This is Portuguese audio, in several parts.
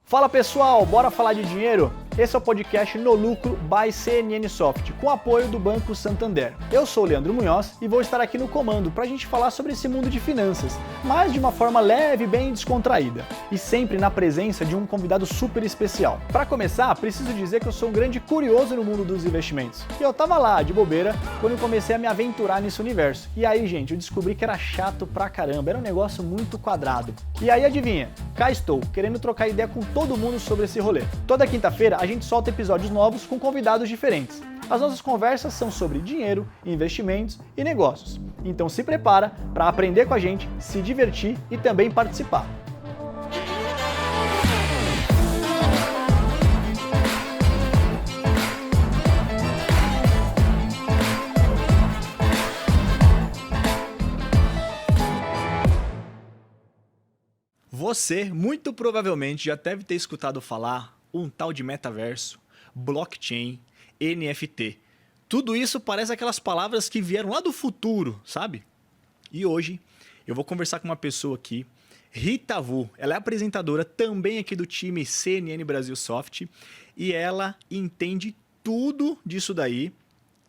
Fala pessoal, bora falar de dinheiro? Esse é o podcast No Lucro by CNN Soft, com apoio do Banco Santander. Eu sou o Leandro Munhoz e vou estar aqui no comando para a gente falar sobre esse mundo de finanças, mas de uma forma leve e bem descontraída, e sempre na presença de um convidado super especial. Para começar, preciso dizer que eu sou um grande curioso no mundo dos investimentos, e eu tava lá, de bobeira, quando eu comecei a me aventurar nesse universo. E aí, gente, eu descobri que era chato pra caramba, era um negócio muito quadrado. E aí, adivinha? Cá estou, querendo trocar ideia com todo mundo sobre esse rolê. Toda quinta-feira a gente solta episódios novos com convidados diferentes. As nossas conversas são sobre dinheiro, investimentos e negócios. Então se prepara para aprender com a gente, se divertir e também participar. Você, muito provavelmente, já deve ter escutado falar um tal de metaverso, blockchain, NFT. Tudo isso parece aquelas palavras que vieram lá do futuro, sabe? E hoje eu vou conversar com uma pessoa aqui, Rita Vu. Ela é apresentadora também aqui do time CNN Brasil Soft e ela entende tudo disso daí,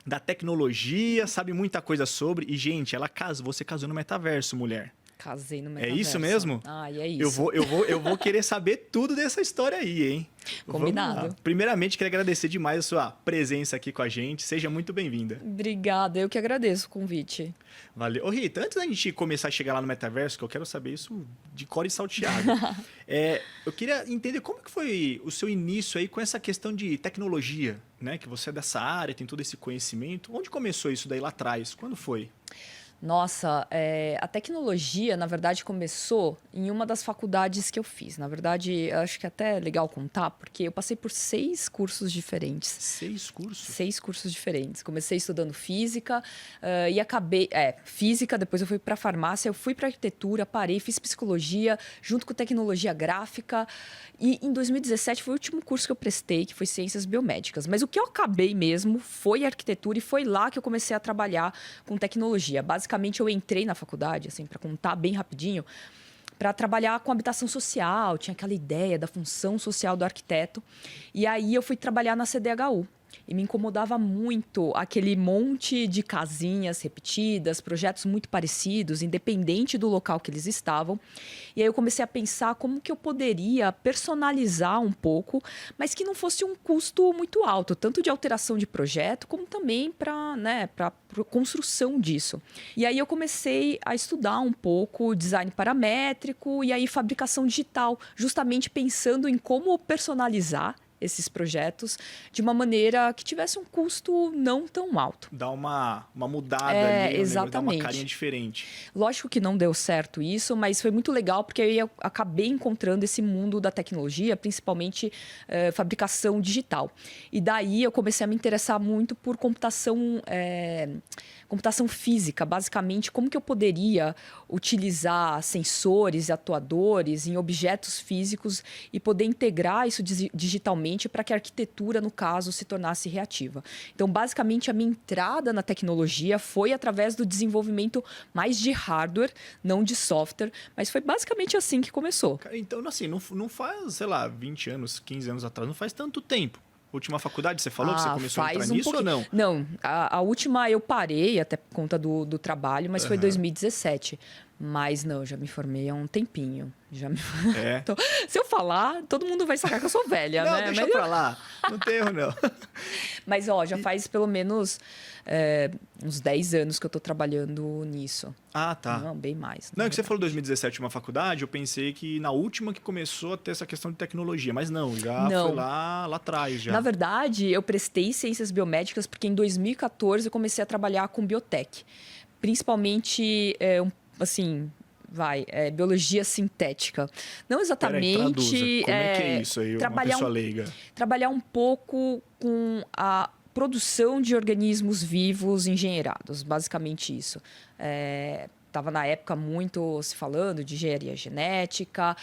da tecnologia, sabe muita coisa sobre. E, gente, você casou no metaverso, mulher. Casei no metaverso. É isso mesmo? É isso. Eu vou querer saber tudo dessa história aí, hein? Combinado. Primeiramente, queria agradecer demais a sua presença aqui com a gente. Seja muito bem-vinda. Obrigada, eu que agradeço o convite. Valeu. Ô, Rita, antes da gente começar a chegar lá no metaverso, que eu quero saber isso de cor e salteado, eu queria entender como que foi o seu início aí com essa questão de tecnologia, né? Que você é dessa área, tem todo esse conhecimento. Onde começou isso daí lá atrás? Quando foi? Nossa, a tecnologia, na verdade, começou em uma das faculdades que eu fiz. Na verdade, eu acho que é até legal contar, porque eu passei por 6 cursos diferentes. 6 cursos? 6 cursos diferentes. Comecei estudando física e acabei... física, depois eu fui para farmácia, eu fui para arquitetura, parei, fiz psicologia, junto com tecnologia gráfica. E em 2017 foi o último curso que eu prestei, que foi ciências biomédicas. Mas o que eu acabei mesmo foi arquitetura e foi lá que eu comecei a trabalhar com tecnologia. Basicamente, eu entrei na faculdade, assim, para contar bem rapidinho, para trabalhar com habitação social. Tinha aquela ideia da função social do arquiteto. E aí eu fui trabalhar na CDHU. E me incomodava muito aquele monte de casinhas repetidas, projetos muito parecidos, independente do local que eles estavam. E aí eu comecei a pensar como que eu poderia personalizar um pouco, mas que não fosse um custo muito alto, tanto de alteração de projeto, como também para construção disso. E aí eu comecei a estudar um pouco design paramétrico e aí fabricação digital, justamente pensando em como personalizar esses projetos de uma maneira que tivesse um custo não tão alto. Dá uma mudada ali, exatamente. Dá uma carinha diferente. Lógico que não deu certo isso, mas foi muito legal porque eu acabei encontrando esse mundo da tecnologia, principalmente fabricação digital. E daí eu comecei a me interessar muito por computação física, basicamente como que eu poderia utilizar sensores e atuadores em objetos físicos e poder integrar isso digitalmente para que a arquitetura, no caso, se tornasse reativa. Então, basicamente, a minha entrada na tecnologia foi através do desenvolvimento mais de hardware, não de software, mas foi basicamente assim que começou. Então, assim, não faz, sei lá, 20 anos, 15 anos atrás, não faz tanto tempo. Última faculdade, você falou que você começou a entrar nisso ou não? Não, a última eu parei, até por conta do trabalho, mas foi 2017. Mas não, já me formei há um tempinho. Então, se eu falar, todo mundo vai sacar que eu sou velha, não, né? Deixa pra lá, não tem erro não. Mas, já faz pelo menos uns 10 anos que eu tô trabalhando nisso. Ah, tá. Não, bem mais. Não, é que você falou 2017 uma faculdade, eu pensei que na última que começou a ter essa questão de tecnologia, mas não, foi lá atrás já. Na verdade, eu prestei ciências biomédicas porque em 2014 eu comecei a trabalhar com biotech. Principalmente, biologia sintética. Não exatamente... Peraí, traduza. Como é que é isso aí, uma pessoa leiga? Trabalhar um pouco com a produção de organismos vivos engenheirados, basicamente isso. Estava na época muito se falando de engenharia genética,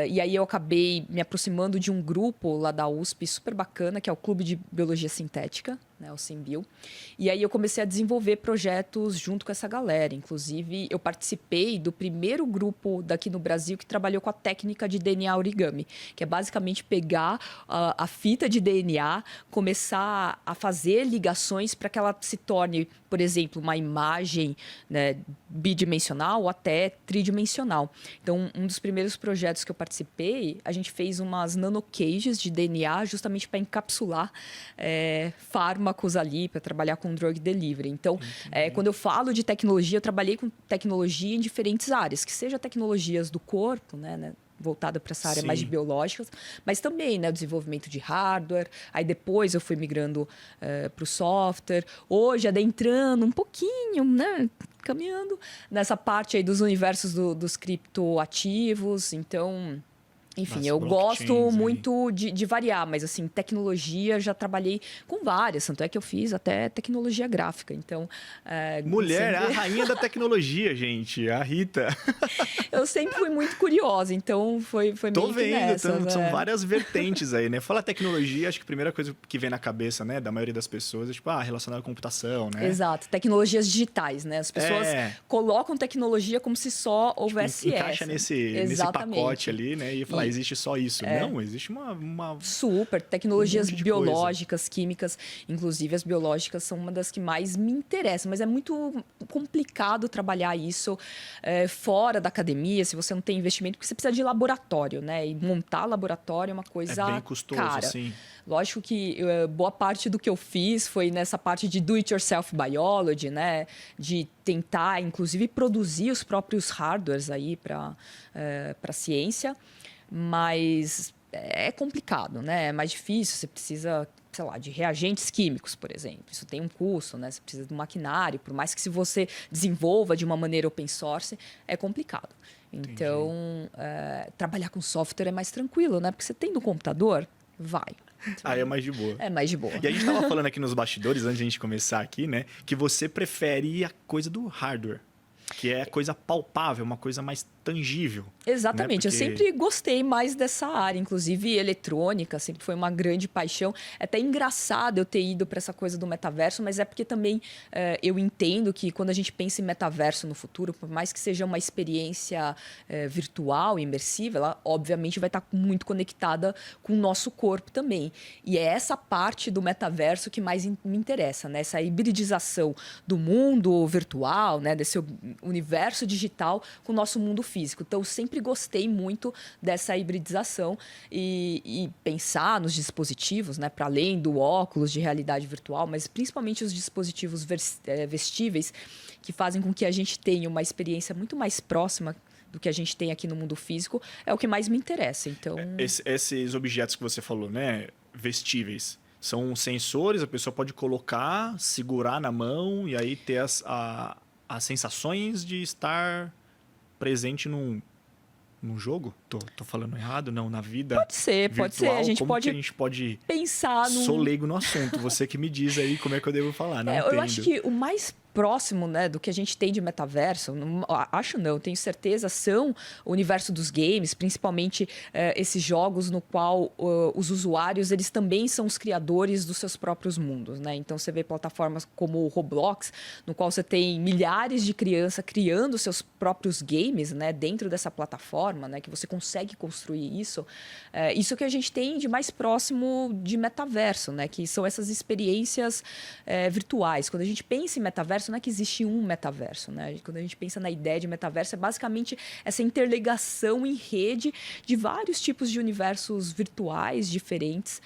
e aí eu acabei me aproximando de um grupo lá da USP super bacana, que é o Clube de Biologia Sintética. né, o Symbio. E aí eu comecei a desenvolver projetos junto com essa galera. Inclusive, eu participei do primeiro grupo daqui no Brasil que trabalhou com a técnica de DNA origami, que é basicamente pegar a fita de DNA, começar a fazer ligações para que ela se torne, por exemplo, uma imagem, né, bidimensional ou até tridimensional. Então, um dos primeiros projetos que eu participei, a gente fez umas nanocages de DNA justamente para encapsular fármacos ali, para trabalhar com drug delivery. Então, quando eu falo de tecnologia, eu trabalhei com tecnologia em diferentes áreas, que seja tecnologias do corpo, né, voltada para essa área mais de biológicas, mas também, né, o desenvolvimento de hardware. Aí depois eu fui migrando para o software. Hoje, adentrando um pouquinho, né, caminhando nessa parte aí dos universos dos criptoativos. Então, enfim, eu gosto muito de variar, mas assim, tecnologia já trabalhei com várias, tanto é que eu fiz até tecnologia gráfica. Então, mulher, a rainha da tecnologia, gente, a Rita. Eu sempre fui muito curiosa, então foi meio que nessa. Tô vendo, são várias vertentes aí, né? Fala tecnologia, acho que a primeira coisa que vem na cabeça, né, da maioria das pessoas é tipo, relacionada à computação, né? Exato, tecnologias digitais, né? As pessoas colocam tecnologia como se só houvesse encaixa nesse pacote ali, né? E falar, existe só isso. Não, existe uma... Super, tecnologias biológicas, químicas. Inclusive, as biológicas são uma das que mais me interessam, mas é muito complicado trabalhar isso fora da academia, se você não tem investimento, porque você precisa de laboratório, né? E montar laboratório é uma coisa bem custoso, cara. Sim. Lógico que boa parte do que eu fiz foi nessa parte de do-it-yourself biology, né? De tentar, inclusive, produzir os próprios hardwares aí para a ciência. Mas é complicado, né? É mais difícil, você precisa, sei lá, de reagentes químicos, por exemplo. Isso tem um custo, né? Você precisa de um maquinário, por mais que se você desenvolva de uma maneira open source, é complicado. Então, trabalhar com software é mais tranquilo, né? Porque você tem no computador, vai. É mais de boa. É mais de boa. E a gente estava falando aqui nos bastidores, antes de a gente começar aqui, né? Que você prefere a coisa do hardware, que é coisa palpável, uma coisa mais tangível. Exatamente. Né? Porque... Eu sempre gostei mais dessa área. Inclusive, eletrônica sempre foi uma grande paixão. É até engraçado eu ter ido para essa coisa do metaverso, mas é porque também eu entendo que quando a gente pensa em metaverso no futuro, por mais que seja uma experiência virtual, imersiva, ela obviamente vai estar muito conectada com o nosso corpo também. E é essa parte do metaverso que mais me interessa, né? Essa hibridização do mundo virtual, né? Desse universo digital com o nosso mundo físico. Então, eu sempre gostei muito dessa hibridização e pensar nos dispositivos, né, para além do óculos de realidade virtual, mas principalmente os dispositivos vestíveis que fazem com que a gente tenha uma experiência muito mais próxima do que a gente tem aqui no mundo físico, é o que mais me interessa. Então, esses objetos que você falou, né, vestíveis, são sensores, a pessoa pode colocar, segurar na mão e aí ter as sensações de estar presente num jogo? Tô falando errado? Não, na vida pode ser. virtual, A gente pode pensar no... Sou leigo no assunto. Você que me diz aí como é que eu devo falar. Não entendo. Eu acho que o mais próximo, né, do que a gente tem de metaverso, tenho certeza, são o universo dos games, principalmente esses jogos no qual os usuários eles também são os criadores dos seus próprios mundos, né? Então você vê plataformas como o Roblox, no qual você tem milhares de crianças criando seus próprios games, né, dentro dessa plataforma, né, que você consegue construir isso. Isso que a gente tem de mais próximo de metaverso, né, que são essas experiências virtuais. Quando a gente pensa em metaverso, não é que existe um metaverso, né? Quando a gente pensa na ideia de metaverso, é basicamente essa interligação em rede de vários tipos de universos virtuais diferentes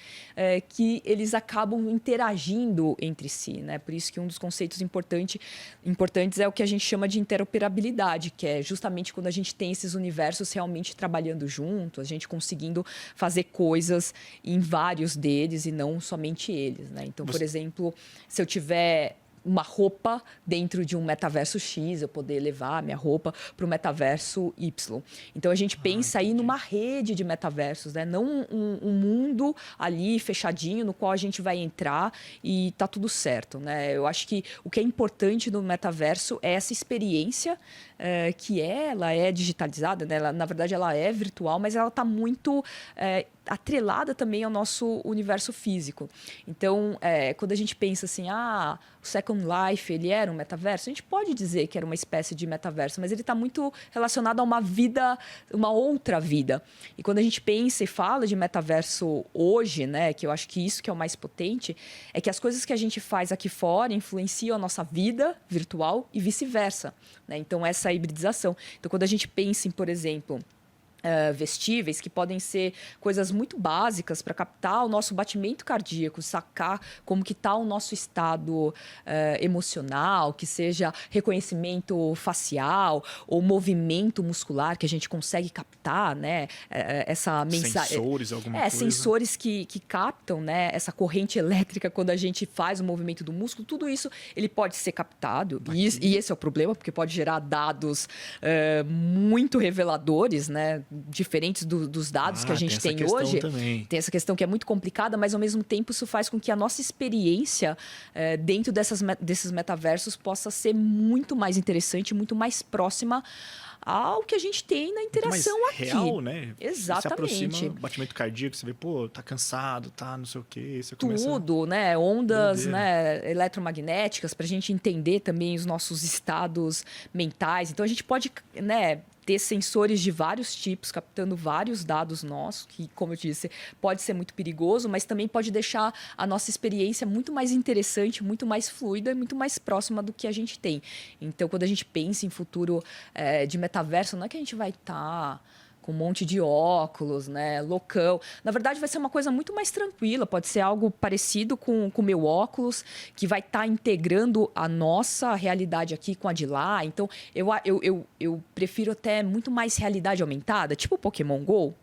que eles acabam interagindo entre si, né? Por isso que um dos conceitos importantes é o que a gente chama de interoperabilidade, que é justamente quando a gente tem esses universos realmente trabalhando junto, a gente conseguindo fazer coisas em vários deles e não somente eles, né? Então, por exemplo, se eu tiver uma roupa dentro de um metaverso X, eu poder levar a minha roupa para o metaverso Y. Então, a gente pensa aí numa rede de metaversos, né? Não um mundo ali fechadinho no qual a gente vai entrar e tá tudo certo, né? Eu acho que o que é importante no metaverso é essa experiência ela é digitalizada, né? Na verdade, ela é virtual, mas ela está muito atrelada também ao nosso universo físico. Então, quando a gente pensa assim, o Second Life, ele era um metaverso, a gente pode dizer que era uma espécie de metaverso, mas ele está muito relacionado a uma vida, uma outra vida. E quando a gente pensa e fala de metaverso hoje, né, que eu acho que isso que é o mais potente, é que as coisas que a gente faz aqui fora influenciam a nossa vida virtual e vice-versa, né? Então, essa hibridização. Então, quando a gente pensa em, por exemplo, vestíveis, que podem ser coisas muito básicas para captar o nosso batimento cardíaco, sacar como que está o nosso estado emocional, que seja reconhecimento facial ou movimento muscular que a gente consegue captar, né? Essa mensagem. Sensores, alguma coisa. Sensores que captam, né? Essa corrente elétrica quando a gente faz o movimento do músculo, tudo isso ele pode ser captado. E esse é o problema, porque pode gerar dados muito reveladores, né? Diferentes dos dados que a gente tem hoje. Também. Tem essa questão que é muito complicada, mas ao mesmo tempo isso faz com que a nossa experiência dentro desses metaversos possa ser muito mais interessante, muito mais próxima ao que a gente tem na interação muito mais aqui. Real, né? Exatamente. Você aproxima, batimento cardíaco, você vê, tá cansado, tá não sei o quê. Você tudo, né? Ondas, né, eletromagnéticas, para a gente entender também os nossos estados mentais. Então, a gente pode, né, ter sensores de vários tipos, captando vários dados nossos, que, como eu disse, pode ser muito perigoso, mas também pode deixar a nossa experiência muito mais interessante, muito mais fluida e muito mais próxima do que a gente tem. Então, quando a gente pensa em futuro de metaverso, não é que a gente vai estar com um monte de óculos, né, loucão. Na verdade, vai ser uma coisa muito mais tranquila, pode ser algo parecido com o meu óculos, que vai estar integrando a nossa realidade aqui com a de lá. Então, eu prefiro até muito mais realidade aumentada, tipo o Pokémon GO,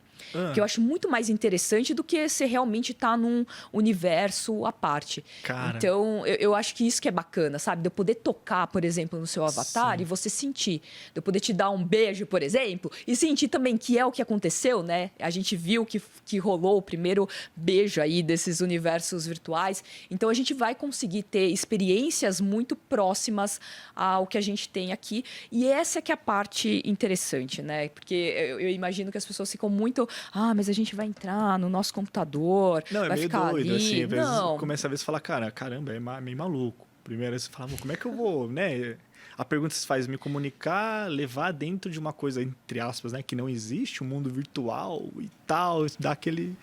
que eu acho muito mais interessante do que você realmente estar num universo à parte. Cara. Então, eu acho que isso que é bacana, sabe? De eu poder tocar, por exemplo, no seu avatar Sim. e você sentir. De eu poder te dar um beijo, por exemplo, e sentir também que é o que aconteceu, né? A gente viu que rolou o primeiro beijo aí desses universos virtuais. Então, a gente vai conseguir ter experiências muito próximas ao que a gente tem aqui. E essa é que é a parte interessante, né? Porque eu imagino que as pessoas ficam muito... mas a gente vai entrar no nosso computador, não, vai meio ficar doido, ali. assim, às vezes não. começa a vez falar, caramba, é meio maluco. Primeiro você fala, como é que eu vou, né? A pergunta que você faz, me comunicar, levar dentro de uma coisa, entre aspas, né? Que não existe, um mundo virtual e tal, dá aquele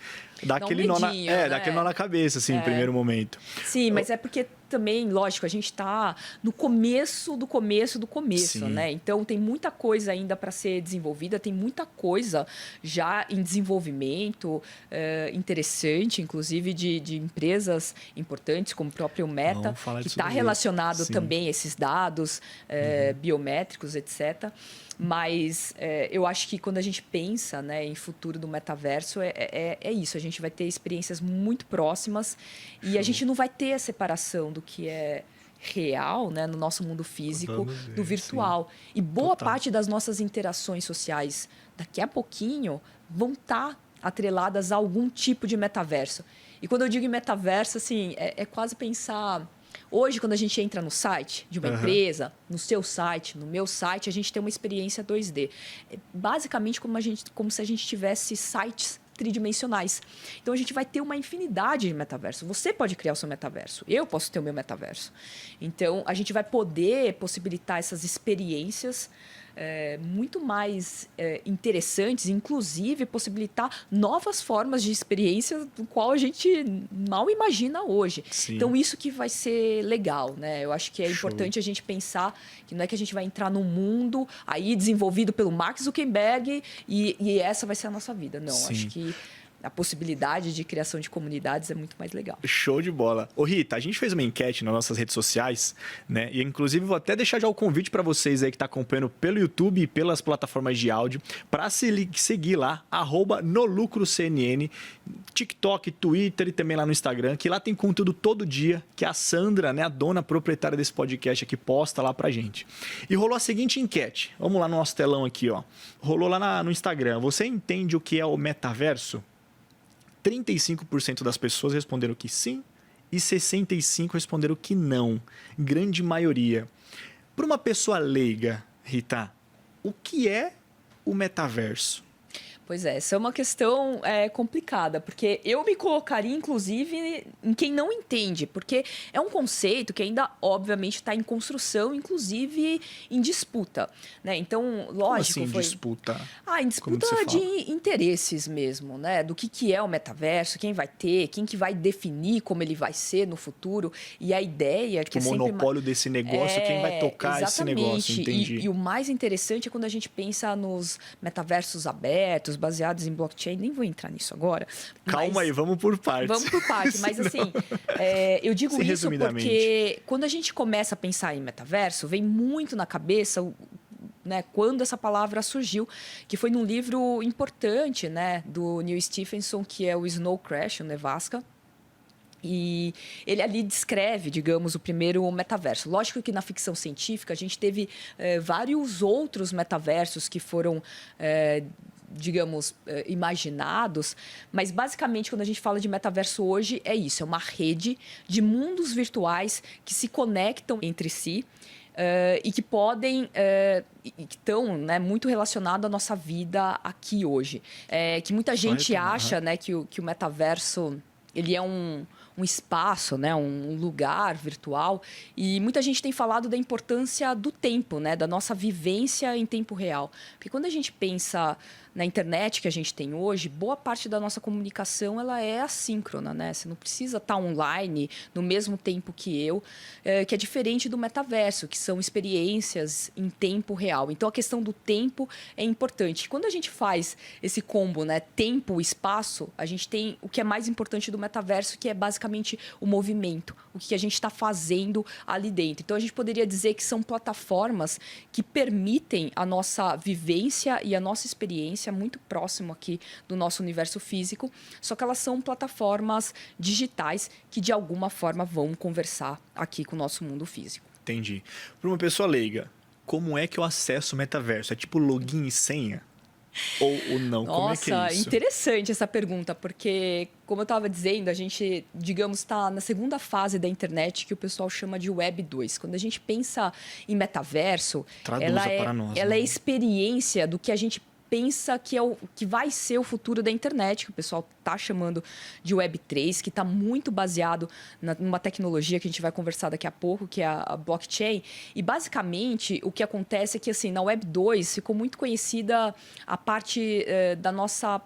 nó na, né? dá aquele nó na cabeça, assim, no primeiro momento. Sim, mas é porque também, lógico, a gente está no começo do começo, Sim. né? Então, tem muita coisa ainda para ser desenvolvida, tem muita coisa já em desenvolvimento, interessante, inclusive de empresas importantes, como o próprio Meta, que está relacionado também a esses dados biométricos, etc. Mas eu acho que quando a gente pensa, né, em futuro do metaverso, é isso. A gente vai ter experiências muito próximas e a gente não vai ter a separação do que é real, né, no nosso mundo físico, do virtual. Sim. E boa parte das nossas interações sociais daqui a pouquinho vão estar atreladas a algum tipo de metaverso. E quando eu digo em metaverso, assim, é quase pensar... Hoje, quando a gente entra no site de uma empresa, no seu site, no meu site, a gente tem uma experiência 2D. É basicamente como se a gente tivesse sites tridimensionais. Então, a gente vai ter uma infinidade de metaverso. Você pode criar o seu metaverso. Eu posso ter o meu metaverso. Então, a gente vai poder possibilitar essas experiências muito mais interessantes, inclusive possibilitar novas formas de experiência do qual a gente mal imagina hoje. Sim. Então, isso que vai ser legal, né? Eu acho que é importante a gente pensar que não é que a gente vai entrar num mundo aí desenvolvido pelo Mark Zuckerberg e essa vai ser a nossa vida. Não, Sim. acho que a possibilidade de criação de comunidades é muito mais legal. Show de bola. Ô Rita, a gente fez uma enquete nas nossas redes sociais, né? E inclusive vou até deixar já o convite para vocês aí que tá acompanhando pelo YouTube e pelas plataformas de áudio para seguir lá, @nolucrocnn, TikTok, Twitter e também lá no Instagram, que lá tem conteúdo todo dia que a Sandra, né, a dona proprietária desse podcast aqui, posta lá pra gente. E rolou a seguinte enquete. Vamos lá no nosso telão aqui, ó. Rolou lá no Instagram. Você entende o que é o metaverso? 35% das pessoas responderam que sim e 65% responderam que não. Grande maioria. Para uma pessoa leiga, Rita, o que é o metaverso? Pois é, essa é uma questão complicada, porque eu me colocaria, inclusive, em quem não entende, porque é um conceito que ainda, obviamente, está em construção, inclusive em disputa, né? Então, lógico... Como assim, disputa? Em disputa de interesses mesmo, né? Do que é o metaverso, quem vai ter, quem que vai definir como ele vai ser no futuro, e a ideia que o monopólio desse negócio, quem vai tocar esse negócio, entendi. E o mais interessante é quando a gente pensa nos metaversos abertos, baseados em blockchain. Nem vou entrar nisso agora. Calma aí, vamos por partes. Vamos por partes, mas assim, eu digo isso porque quando a gente começa a pensar em metaverso, vem muito na cabeça... Né, quando essa palavra surgiu, que foi num livro importante, né, do Neil Stephenson, que é o Snow Crash, o Nevasca. E ele ali descreve, digamos, o primeiro metaverso. Lógico que na ficção científica a gente teve vários outros metaversos que foram... digamos, imaginados, mas basicamente quando a gente fala de metaverso hoje é isso, é uma rede de mundos virtuais que se conectam entre si e que podem e que estão, né, muito relacionados à nossa vida aqui hoje. Que muita gente acha, né, que o metaverso ele é um espaço, né, um lugar virtual, e muita gente tem falado da importância do tempo, né, da nossa vivência em tempo real. Porque quando a gente pensa na internet que a gente tem hoje, boa parte da nossa comunicação ela é assíncrona, né? Você não precisa estar online no mesmo tempo que eu, que é diferente do metaverso, que são experiências em tempo real. Então, a questão do tempo é importante. Quando a gente faz esse combo, né, tempo e espaço, a gente tem o que é mais importante do metaverso, que é basicamente o movimento, o que a gente está fazendo ali dentro. Então, a gente poderia dizer que são plataformas que permitem a nossa vivência e a nossa experiência muito próximo aqui do nosso universo físico, só que elas são plataformas digitais que, de alguma forma, vão conversar aqui com o nosso mundo físico. Entendi. Para uma pessoa leiga, como é que eu acesso o metaverso? É tipo login e senha? Ou não? Nossa, como é que é isso? Interessante essa pergunta, porque, como eu estava dizendo, a gente, digamos, está na segunda fase da internet que o pessoal chama de Web 2. Quando a gente pensa em metaverso, ela é experiência do que a gente pensa que vai ser o futuro da internet, que o pessoal está chamando de Web 3, que está muito baseado numa tecnologia que a gente vai conversar daqui a pouco, que é a blockchain. E, basicamente, o que acontece é que, assim, na Web 2 ficou muito conhecida a parte da nossa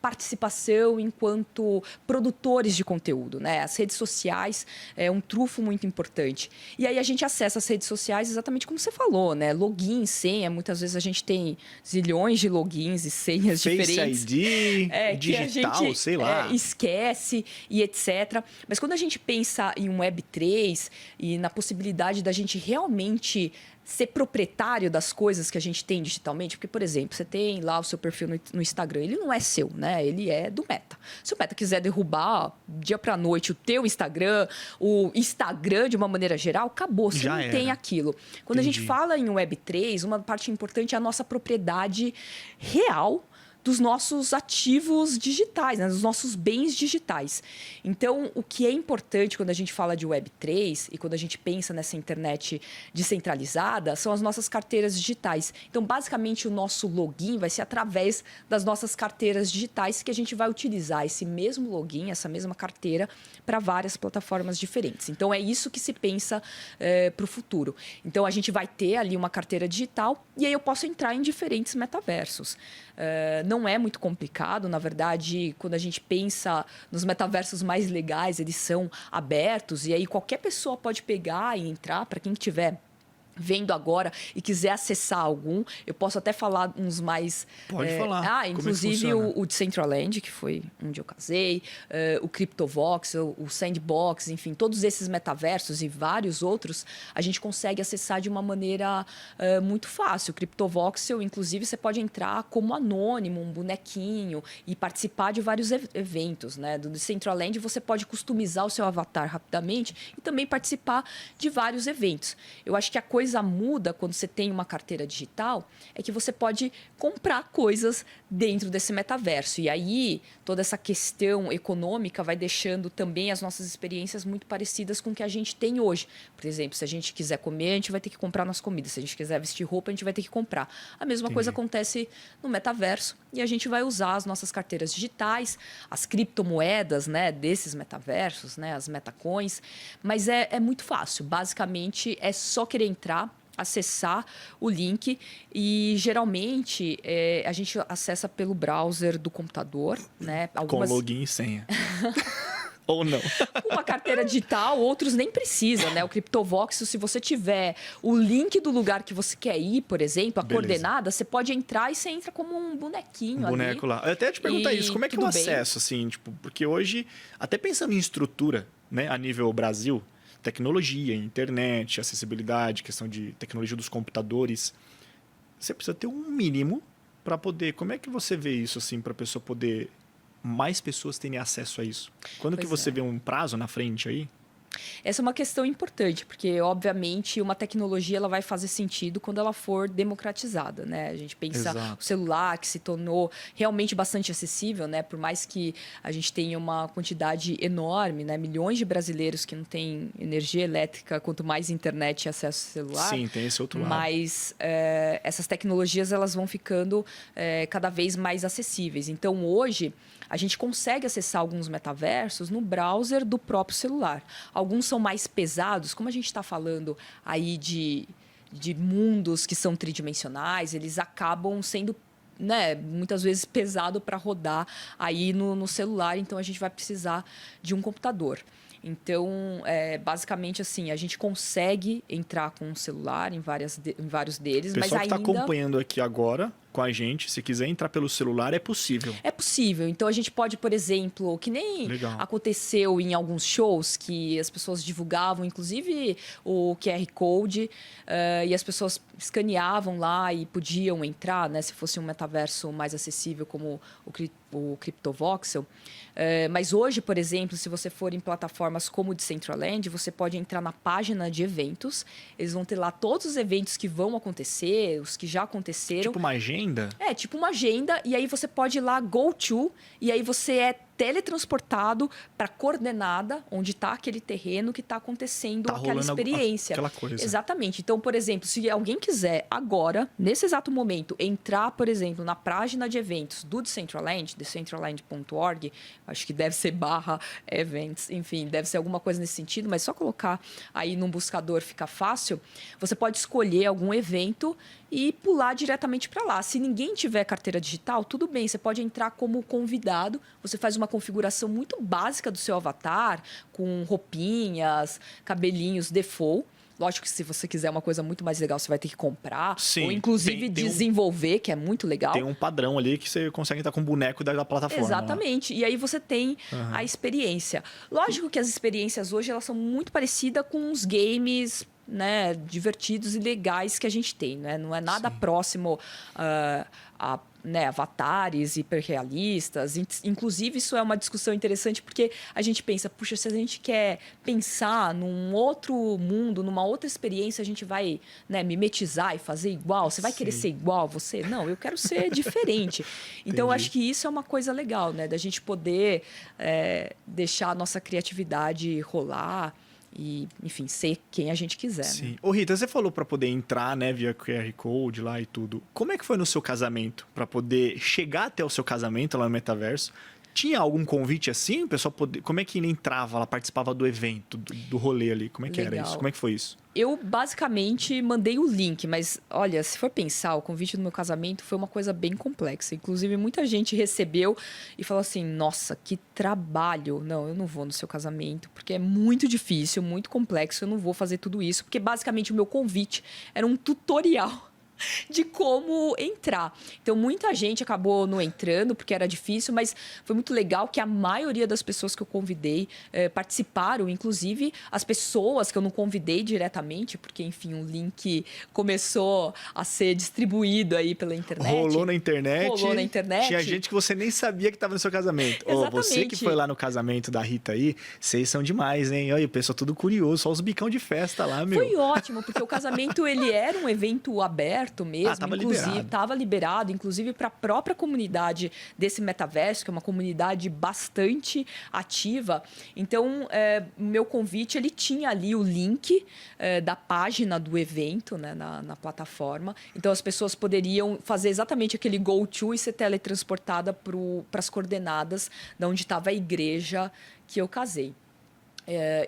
participação enquanto produtores de conteúdo, né? As redes sociais é um trunfo muito importante. E aí a gente acessa as redes sociais exatamente como você falou, né? Login, senha, muitas vezes a gente tem zilhões de logins e senhas diferentes. Face ID, digital, que a gente, sei lá. Esquece e etc. Mas quando a gente pensa em um Web 3 e na possibilidade da gente realmente ser proprietário das coisas que a gente tem digitalmente, porque, por exemplo, você tem lá o seu perfil no Instagram, ele não é seu, né? Ele é do Meta. Se o Meta quiser derrubar dia para noite o teu Instagram, o Instagram de uma maneira geral, acabou, você não tem aquilo. Quando a gente fala em Web3, uma parte importante é a nossa propriedade real dos nossos ativos digitais, né? Dos nossos bens digitais. Então, o que é importante quando a gente fala de Web3 e quando a gente pensa nessa internet descentralizada são as nossas carteiras digitais. Então, basicamente, o nosso login vai ser através das nossas carteiras digitais que a gente vai utilizar esse mesmo login, essa mesma carteira, para várias plataformas diferentes. Então, é isso que se pensa para o futuro. Então, a gente vai ter ali uma carteira digital e aí eu posso entrar em diferentes metaversos. Não é muito complicado, na verdade, quando a gente pensa nos metaversos mais legais, eles são abertos e aí qualquer pessoa pode pegar e entrar, para quem tiver vendo agora e quiser acessar algum, eu posso até falar uns mais... Pode falar. Inclusive o Decentraland, que foi onde eu casei, o CryptoVoxel, o Sandbox, enfim, todos esses metaversos e vários outros, a gente consegue acessar de uma maneira muito fácil. O CryptoVoxel, inclusive, você pode entrar como anônimo, um bonequinho, e participar de vários eventos, né? Do Decentraland, você pode customizar o seu avatar rapidamente e também participar de vários eventos. Eu acho que a coisa coisa muda quando você tem uma carteira digital é que você pode comprar coisas dentro desse metaverso. E aí, toda essa questão econômica vai deixando também as nossas experiências muito parecidas com o que a gente tem hoje. Por exemplo, se a gente quiser comer, a gente vai ter que comprar nossas comidas. Se a gente quiser vestir roupa, a gente vai ter que comprar. A mesma coisa acontece no metaverso e a gente vai usar as nossas carteiras digitais, as criptomoedas, né, desses metaversos, né, as metacoins. Mas é muito fácil. Basicamente, é só querer entrar, acessar o link e geralmente a gente acessa pelo browser do computador, né? Com login e senha. Ou não. Uma carteira digital, outros nem precisam, né? O CryptoVoxel, se você tiver o link do lugar que você quer ir, por exemplo, a coordenada, você pode entrar e você entra como um bonequinho ali. Boneco lá. Eu até ia te perguntar isso, como é que é o acesso, assim, tipo, porque hoje, até pensando em estrutura, né, a nível Brasil, tecnologia, internet, acessibilidade, questão de tecnologia dos computadores, você precisa ter um mínimo para poder... Como é que você vê isso, assim, para a pessoa poder... mais pessoas terem acesso a isso? Quando que você vê um prazo na frente aí? Essa é uma questão importante, porque, obviamente, uma tecnologia ela vai fazer sentido quando ela for democratizada, né? A gente pensa o celular, que se tornou realmente bastante acessível, né? Por mais que a gente tenha uma quantidade enorme, né? Milhões de brasileiros que não têm energia elétrica, quanto mais internet e acesso ao celular. Sim, tem esse outro lado. Mas essas tecnologias elas vão ficando cada vez mais acessíveis. Então, hoje, a gente consegue acessar alguns metaversos no browser do próprio celular. Alguns são mais pesados, como a gente está falando aí de mundos que são tridimensionais, eles acabam sendo, né, muitas vezes pesado para rodar aí no celular, então a gente vai precisar de um computador. Então, basicamente assim, a gente consegue entrar com um celular em vários deles, mas ainda... O pessoal que está acompanhando aqui agora com a gente, se quiser entrar pelo celular, é possível. É possível. Então, a gente pode, por exemplo, que nem aconteceu em alguns shows que as pessoas divulgavam, inclusive o QR Code, e as pessoas escaneavam lá e podiam entrar, né, se fosse um metaverso mais acessível como o CryptoVoxel. Mas hoje, por exemplo, se você for em plataformas como o Decentraland, você pode entrar na página de eventos. Eles vão ter lá todos os eventos que vão acontecer, os que já aconteceram. Tipo uma agenda? Tipo uma agenda. E aí você pode ir lá, go to, e aí você é teletransportado para a coordenada onde está aquele terreno que está acontecendo aquela experiência. Aquela coisa. Exatamente. Então, por exemplo, se alguém quiser agora, nesse exato momento, entrar, por exemplo, na página de eventos do Decentraland, decentraland.org, acho que deve ser /events, enfim, deve ser alguma coisa nesse sentido, mas só colocar aí num buscador fica fácil, você pode escolher algum evento e pular diretamente para lá. Se ninguém tiver carteira digital, tudo bem, você pode entrar como convidado, você faz uma configuração muito básica do seu avatar, com roupinhas, cabelinhos default. Lógico que se você quiser uma coisa muito mais legal, você vai ter que comprar. Sim, ou inclusive desenvolver, que é muito legal. Tem um padrão ali que você consegue estar com o boneco da plataforma. Exatamente. E aí você tem a experiência. Lógico que as experiências hoje elas são muito parecidas com os games, né, divertidos e legais que a gente tem, né? Não é nada próximo a avatares hiperrealistas. Inclusive, isso é uma discussão interessante porque a gente pensa, puxa, se a gente quer pensar num outro mundo, numa outra experiência, a gente vai, né, mimetizar e fazer igual? Você vai querer ser igual a você? Não, eu quero ser diferente. Então, eu acho que isso é uma coisa legal, né? Da gente poder deixar a nossa criatividade rolar e, enfim, ser quem a gente quiser. Sim. Né? Ô, Rita, você falou para poder entrar, né, via QR Code lá e tudo. Como é que foi no seu casamento? Para poder chegar até o seu casamento lá no metaverso? Tinha algum convite assim? O pessoal como é que ele entrava, ela participava do evento, do rolê ali? Como é que era isso? Como é que foi isso? Eu, basicamente, mandei o link, mas, olha, se for pensar, o convite do meu casamento foi uma coisa bem complexa. Inclusive, muita gente recebeu e falou assim, nossa, que trabalho. Não, eu não vou no seu casamento, porque é muito difícil, muito complexo, eu não vou fazer tudo isso. Porque, basicamente, o meu convite era um tutorial de como entrar. Então, muita gente acabou não entrando porque era difícil, mas foi muito legal que a maioria das pessoas que eu convidei participaram, inclusive as pessoas que eu não convidei diretamente, porque, enfim, o link começou a ser distribuído aí pela internet. Rolou na internet. Rolou na internet. Tinha gente que você nem sabia que estava no seu casamento. Exatamente. Você que foi lá no casamento da Rita aí, vocês são demais, hein? Olha, o pessoal tudo curioso, só os bicão de festa lá, meu. Foi ótimo, porque o casamento ele era um evento aberto mesmo, tava inclusive liberado. estava liberado, inclusive para a própria comunidade desse metaverso, que é uma comunidade bastante ativa. Então, meu convite, ele tinha ali o link da página do evento, né, na plataforma. Então, as pessoas poderiam fazer exatamente aquele go-to e ser teletransportada para as coordenadas de onde estava a igreja que eu casei.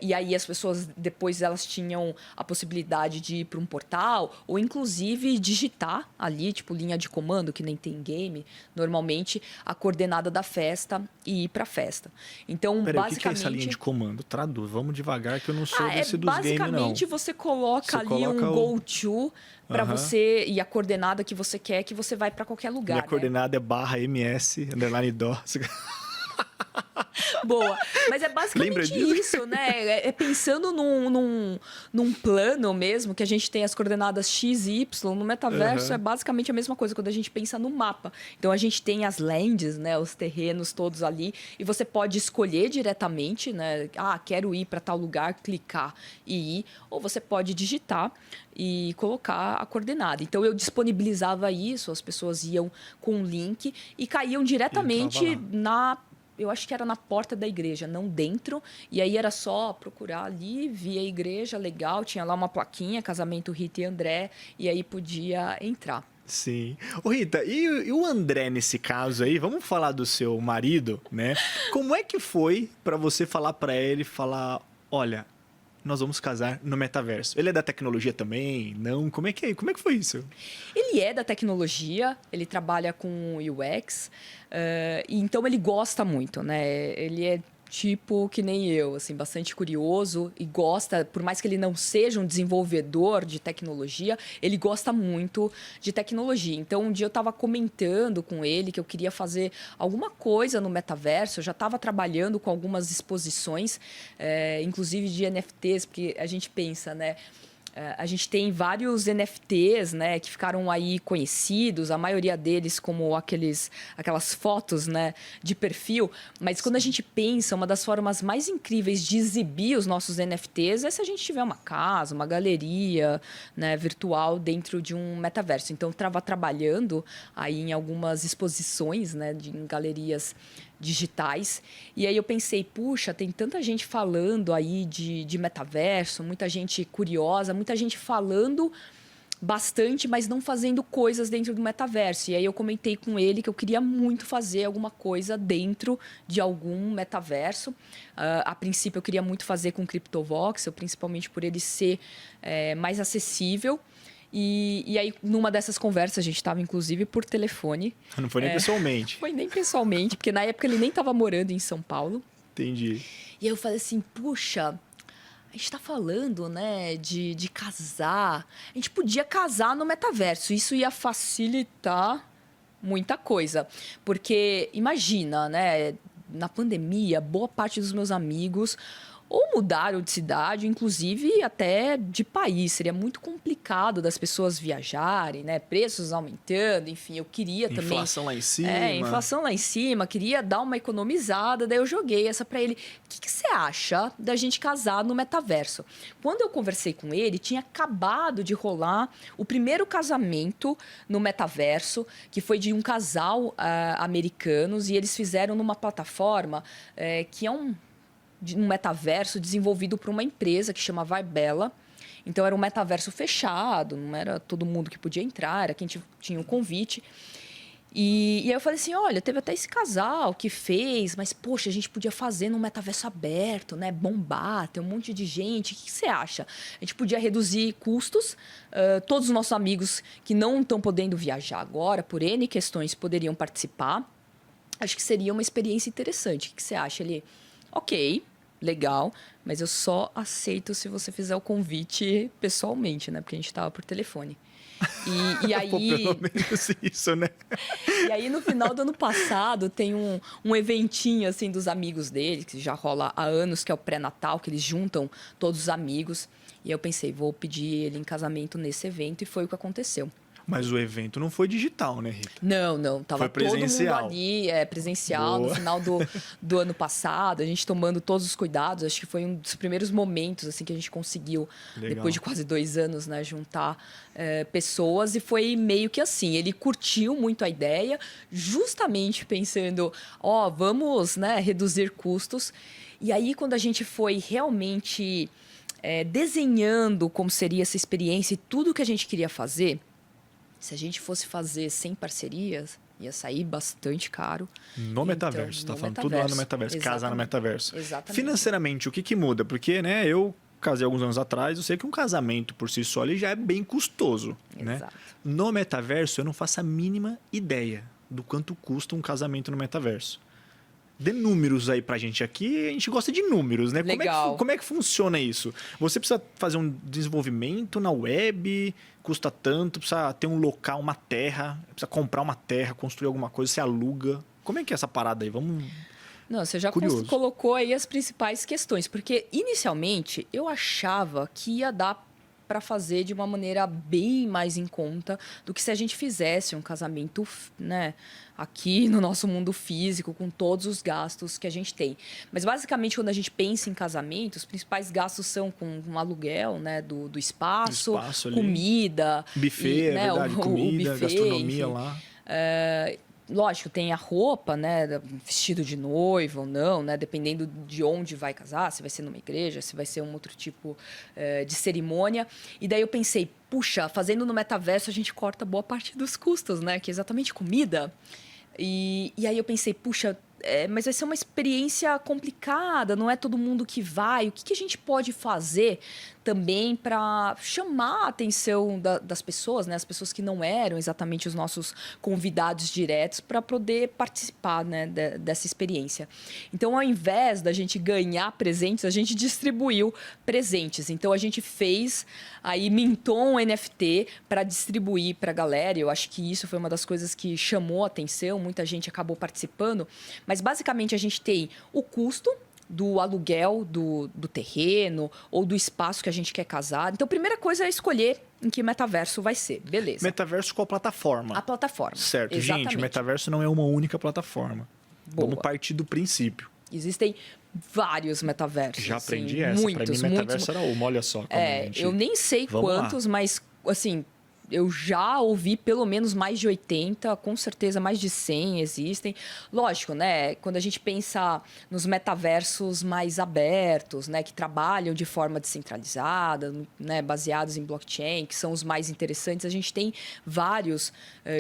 E aí as pessoas depois elas tinham a possibilidade de ir para um portal ou inclusive digitar ali, tipo linha de comando, que nem tem game, normalmente a coordenada da festa e ir para a festa. Então, Peraí, basicamente... o que é essa linha de comando? Traduz, vamos devagar que eu não sou desse dos games, não. Basicamente você coloca ali um go-to para você e a coordenada que você quer que você vai para qualquer lugar. Minha né? coordenada é /ms_dó. Boa. Mas é basicamente isso, né? É pensando num plano mesmo, que a gente tem as coordenadas X e Y. No metaverso é basicamente a mesma coisa quando a gente pensa no mapa. Então a gente tem as lands, né? Os terrenos todos ali. E você pode escolher diretamente, né? Ah, quero ir para tal lugar, clicar e ir. Ou você pode digitar e colocar a coordenada. Então eu disponibilizava isso, as pessoas iam com um link e caíam diretamente eu acho que era na porta da igreja, não dentro. E aí era só procurar ali, via a igreja, legal. Tinha lá uma plaquinha, casamento Rita e André. E aí podia entrar. Sim. Ô Rita, e o André nesse caso aí? Vamos falar do seu marido, né? Como é que foi para você falar para ele, olha, nós vamos casar no metaverso? Ele é da tecnologia também? Não? Como é que foi isso? Ele é da tecnologia, ele trabalha com UX, então ele gosta muito, né? Ele é tipo que nem eu, assim, bastante curioso e gosta, por mais que ele não seja um desenvolvedor de tecnologia, ele gosta muito de tecnologia. Então, um dia eu estava comentando com ele que eu queria fazer alguma coisa no metaverso, eu já estava trabalhando com algumas exposições, inclusive de NFTs, porque a gente pensa, né? A gente tem vários NFTs, né, que ficaram aí conhecidos, a maioria deles como aquelas fotos, né, de perfil. Mas quando a gente pensa, uma das formas mais incríveis de exibir os nossos NFTs é se a gente tiver uma casa, uma galeria, né, virtual dentro de um metaverso. Então, eu estava trabalhando aí em algumas exposições, né, em galerias digitais. E aí eu pensei, puxa, tem tanta gente falando aí de metaverso, muita gente curiosa, muita gente falando bastante, mas não fazendo coisas dentro do metaverso. E aí eu comentei com ele que eu queria muito fazer alguma coisa dentro de algum metaverso. A princípio eu queria muito fazer com CryptoVoxel, principalmente por ele ser mais acessível. E aí, numa dessas conversas, a gente estava, inclusive, por telefone. Não foi nem pessoalmente. Foi nem pessoalmente, porque na época ele nem estava morando em São Paulo. Entendi. E aí eu falei assim, puxa, a gente está falando, né, de casar. A gente podia casar no metaverso. Isso ia facilitar muita coisa. Porque, imagina, né, na pandemia, boa parte dos meus amigos ou mudaram de cidade, inclusive até de país. Seria muito complicado das pessoas viajarem, né? Preços aumentando, enfim, eu queria também... Inflação lá em cima. Inflação lá em cima, queria dar uma economizada, daí eu joguei essa para ele. O que você acha da gente casar no metaverso? Quando eu conversei com ele, tinha acabado de rolar o primeiro casamento no metaverso, que foi de um casal americanos, e eles fizeram numa plataforma que é um metaverso desenvolvido por uma empresa que chama Vibela. Então, era um metaverso fechado, não era todo mundo que podia entrar, era quem tinha o convite. E aí eu falei assim, olha, teve até esse casal que fez, mas, poxa, a gente podia fazer num metaverso aberto, né? Bombar, ter um monte de gente. O que você acha? A gente podia reduzir custos. Todos os nossos amigos que não estão podendo viajar agora, por N questões, poderiam participar. Acho que seria uma experiência interessante. O que você acha? Ele... Ok, legal, mas eu só aceito se você fizer o convite pessoalmente, né? Porque a gente estava por telefone. E aí... Pô, pelo menos isso, né? E aí, no final do ano passado, tem um eventinho, assim, dos amigos dele, que já rola há anos, que é o pré-natal, que eles juntam todos os amigos. E eu pensei, vou pedir ele em casamento nesse evento, e foi o que aconteceu. Mas o evento não foi digital, né, Rita? Não. Tava todo mundo ali, presencial, Boa. no final do ano passado, a gente tomando todos os cuidados. Acho que foi um dos primeiros momentos assim que a gente conseguiu, Legal. depois de quase 2 anos, né, juntar pessoas. E foi meio que assim, ele curtiu muito a ideia, justamente pensando, vamos, né, reduzir custos. E aí, quando a gente foi realmente desenhando como seria essa experiência e tudo que a gente queria fazer, se a gente fosse fazer sem parcerias, ia sair bastante caro. No metaverso, então, tá falando tudo lá no metaverso, Exatamente. casar no metaverso. Exatamente. Financeiramente, o que muda? Porque, né, eu casei alguns anos atrás, eu sei que um casamento por si só ele já é bem custoso, né? Exato. No metaverso, eu não faço a mínima ideia do quanto custa um casamento no metaverso. Dê números aí pra gente aqui, a gente gosta de números, né? Legal. Como é que funciona isso? Você precisa fazer um desenvolvimento na web, custa tanto, precisa ter um local, uma terra, precisa comprar uma terra, construir alguma coisa, você aluga. Como é que é essa parada aí? Vamos... Não, você já Curioso. colocou aí as principais questões, porque inicialmente eu achava que ia dar para fazer de uma maneira bem mais em conta do que se a gente fizesse um casamento, né, aqui no nosso mundo físico, com todos os gastos que a gente tem. Mas, basicamente, quando a gente pensa em casamento, os principais gastos são com aluguel, né, do espaço, comida... Buffet, né, verdade, comida, buffet, gastronomia enfim. lá. Lógico, tem a roupa, né? Vestido de noiva ou não, né? Dependendo de onde vai casar, se vai ser numa igreja, se vai ser um outro tipo de cerimônia. E daí eu pensei, puxa, fazendo no metaverso a gente corta boa parte dos custos, né? Que é exatamente comida. E aí eu pensei, puxa, mas vai ser uma experiência complicada, não é todo mundo que vai. O que a gente pode fazer também para chamar a atenção das pessoas, né? As pessoas que não eram exatamente os nossos convidados diretos, para poder participar, né, dessa experiência. Então, ao invés da gente ganhar presentes, a gente distribuiu presentes. Então, a gente mintou um NFT para distribuir para a galera. Eu acho que isso foi uma das coisas que chamou a atenção, muita gente acabou participando. Mas, basicamente, a gente tem o custo do aluguel do terreno ou do espaço que a gente quer casar. Então, a primeira coisa é escolher em que metaverso vai ser. Beleza. Metaverso, qual plataforma? A plataforma. Certo. Exatamente. Gente, metaverso não é uma única plataforma. Boa. Vamos partir do princípio. Existem vários metaversos. Já aprendi assim, essa. Muitos, pra mim, metaverso era uma. Olha só. Eu nem sei quantos, mas, assim... Eu já ouvi pelo menos mais de 80, com certeza mais de 100 existem. Lógico, né? Quando a gente pensa nos metaversos mais abertos, né, que trabalham de forma descentralizada, né, baseados em blockchain, que são os mais interessantes, a gente tem vários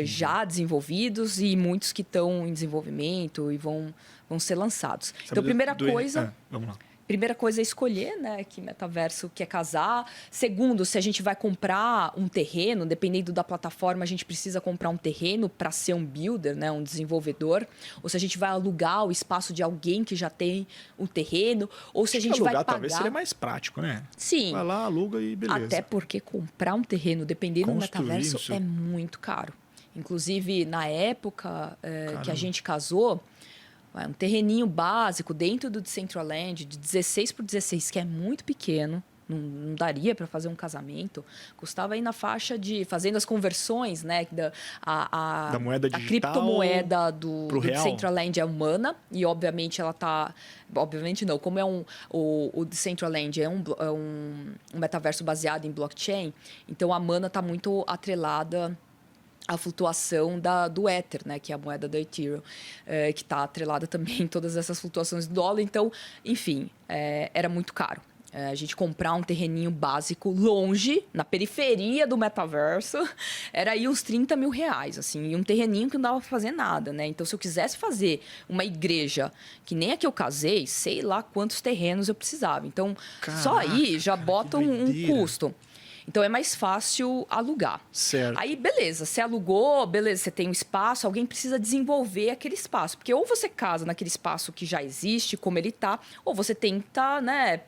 já desenvolvidos e muitos que estão em desenvolvimento e vão ser lançados. Então, primeira coisa... Vamos lá. Primeira coisa é escolher, né, que metaverso quer casar. Segundo, se a gente vai comprar um terreno, dependendo da plataforma, a gente precisa comprar um terreno para ser um builder, né, um desenvolvedor. Ou se a gente vai alugar o espaço de alguém que já tem um terreno. Ou se a gente vai pagar... Talvez seria mais prático, né? Sim. Vai lá, aluga e beleza. Até porque comprar um terreno, dependendo do metaverso, é muito caro. Inclusive, na época que a gente casou... Um terreninho básico dentro do Decentraland, de 16 por 16, que é muito pequeno, não daria para fazer um casamento, custava aí na faixa de, fazendo as conversões, né, da moeda digital, a criptomoeda do Decentraland é humana, e obviamente ela está... Obviamente não, como o Decentraland é um metaverso baseado em blockchain, então a mana está muito atrelada a flutuação do Ether, né, que é a moeda da Ethereum, que está atrelada também em todas essas flutuações do dólar. Então, enfim, era muito caro. A gente comprar um terreninho básico longe, na periferia do metaverso, era aí uns 30 mil reais, assim, e um terreninho que não dava para fazer nada, né? Então, se eu quisesse fazer uma igreja, que nem a que eu casei, sei lá quantos terrenos eu precisava. Então, caraca, só aí já bota um custo. Então, é mais fácil alugar. Certo. Aí, beleza, você alugou, beleza, você tem um espaço, alguém precisa desenvolver aquele espaço. Porque ou você casa naquele espaço que já existe, como ele está, ou você tenta, né,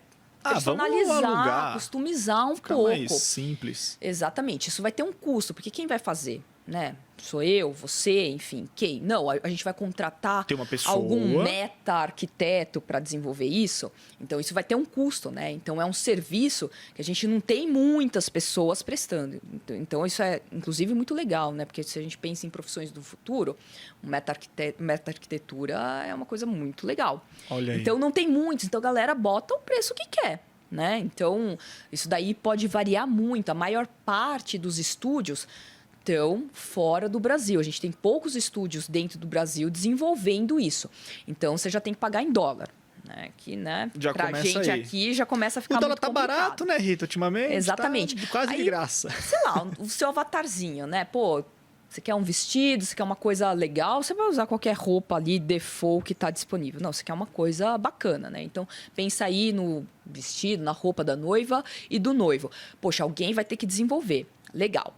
personalizar, vamos alugar. customizar Fica pouco. mais simples. Exatamente. Isso vai ter um custo, porque quem vai fazer, né? Sou eu, você, enfim, quem? Não, a gente vai contratar Tem uma pessoa. algum meta-arquiteto para desenvolver isso. Então, isso vai ter um custo, né? Então, é um serviço que a gente não tem muitas pessoas prestando. Então, isso é, inclusive, muito legal, né? Porque se a gente pensa em profissões do futuro, meta-arquitetura é uma coisa muito legal. Olha aí. Então, não tem muitos. Então, a galera bota o preço que quer. Né? Então, isso daí pode variar muito. A maior parte dos estúdios estão fora do Brasil. A gente tem poucos estúdios dentro do Brasil desenvolvendo isso. Então, você já tem que pagar em dólar. Né? Que, né? Já pra começa gente aí. aqui já começa a ficar O dólar muito tá complicado. barato, né, Rita? Ultimamente. Exatamente. Tá quase de Aí, graça. Sei lá, o seu avatarzinho, né? Pô, você quer um vestido, você quer uma coisa legal, você vai usar qualquer roupa ali, default, que está disponível. Não, você quer uma coisa bacana, né? Então, pensa aí no vestido, na roupa da noiva e do noivo. Poxa, alguém vai ter que desenvolver. Legal.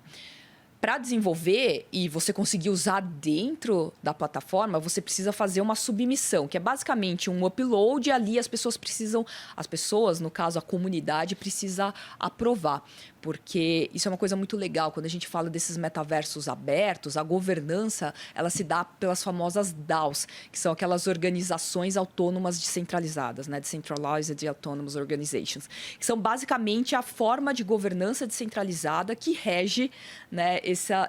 Para desenvolver e você conseguir usar dentro da plataforma, você precisa fazer uma submissão, que é basicamente um upload e ali as pessoas, no caso a comunidade, precisa aprovar. Porque isso é uma coisa muito legal. Quando a gente fala desses metaversos abertos, a governança ela se dá pelas famosas DAOs, que são aquelas organizações autônomas descentralizadas, né? Decentralized Autonomous Organizations, que são basicamente a forma de governança descentralizada que rege, né,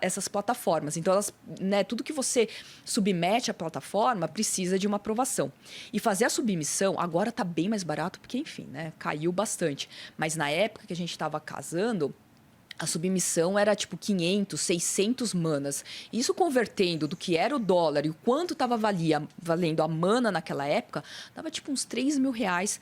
essas plataformas. Então, né, tudo que você submete à plataforma precisa de uma aprovação. E fazer a submissão, agora está bem mais barato, porque, enfim, né, caiu bastante. Mas na época que a gente estava casando, a submissão era tipo 500, 600 manas. Isso convertendo do que era o dólar e o quanto estava valendo a mana naquela época, dava tipo uns 3 mil reais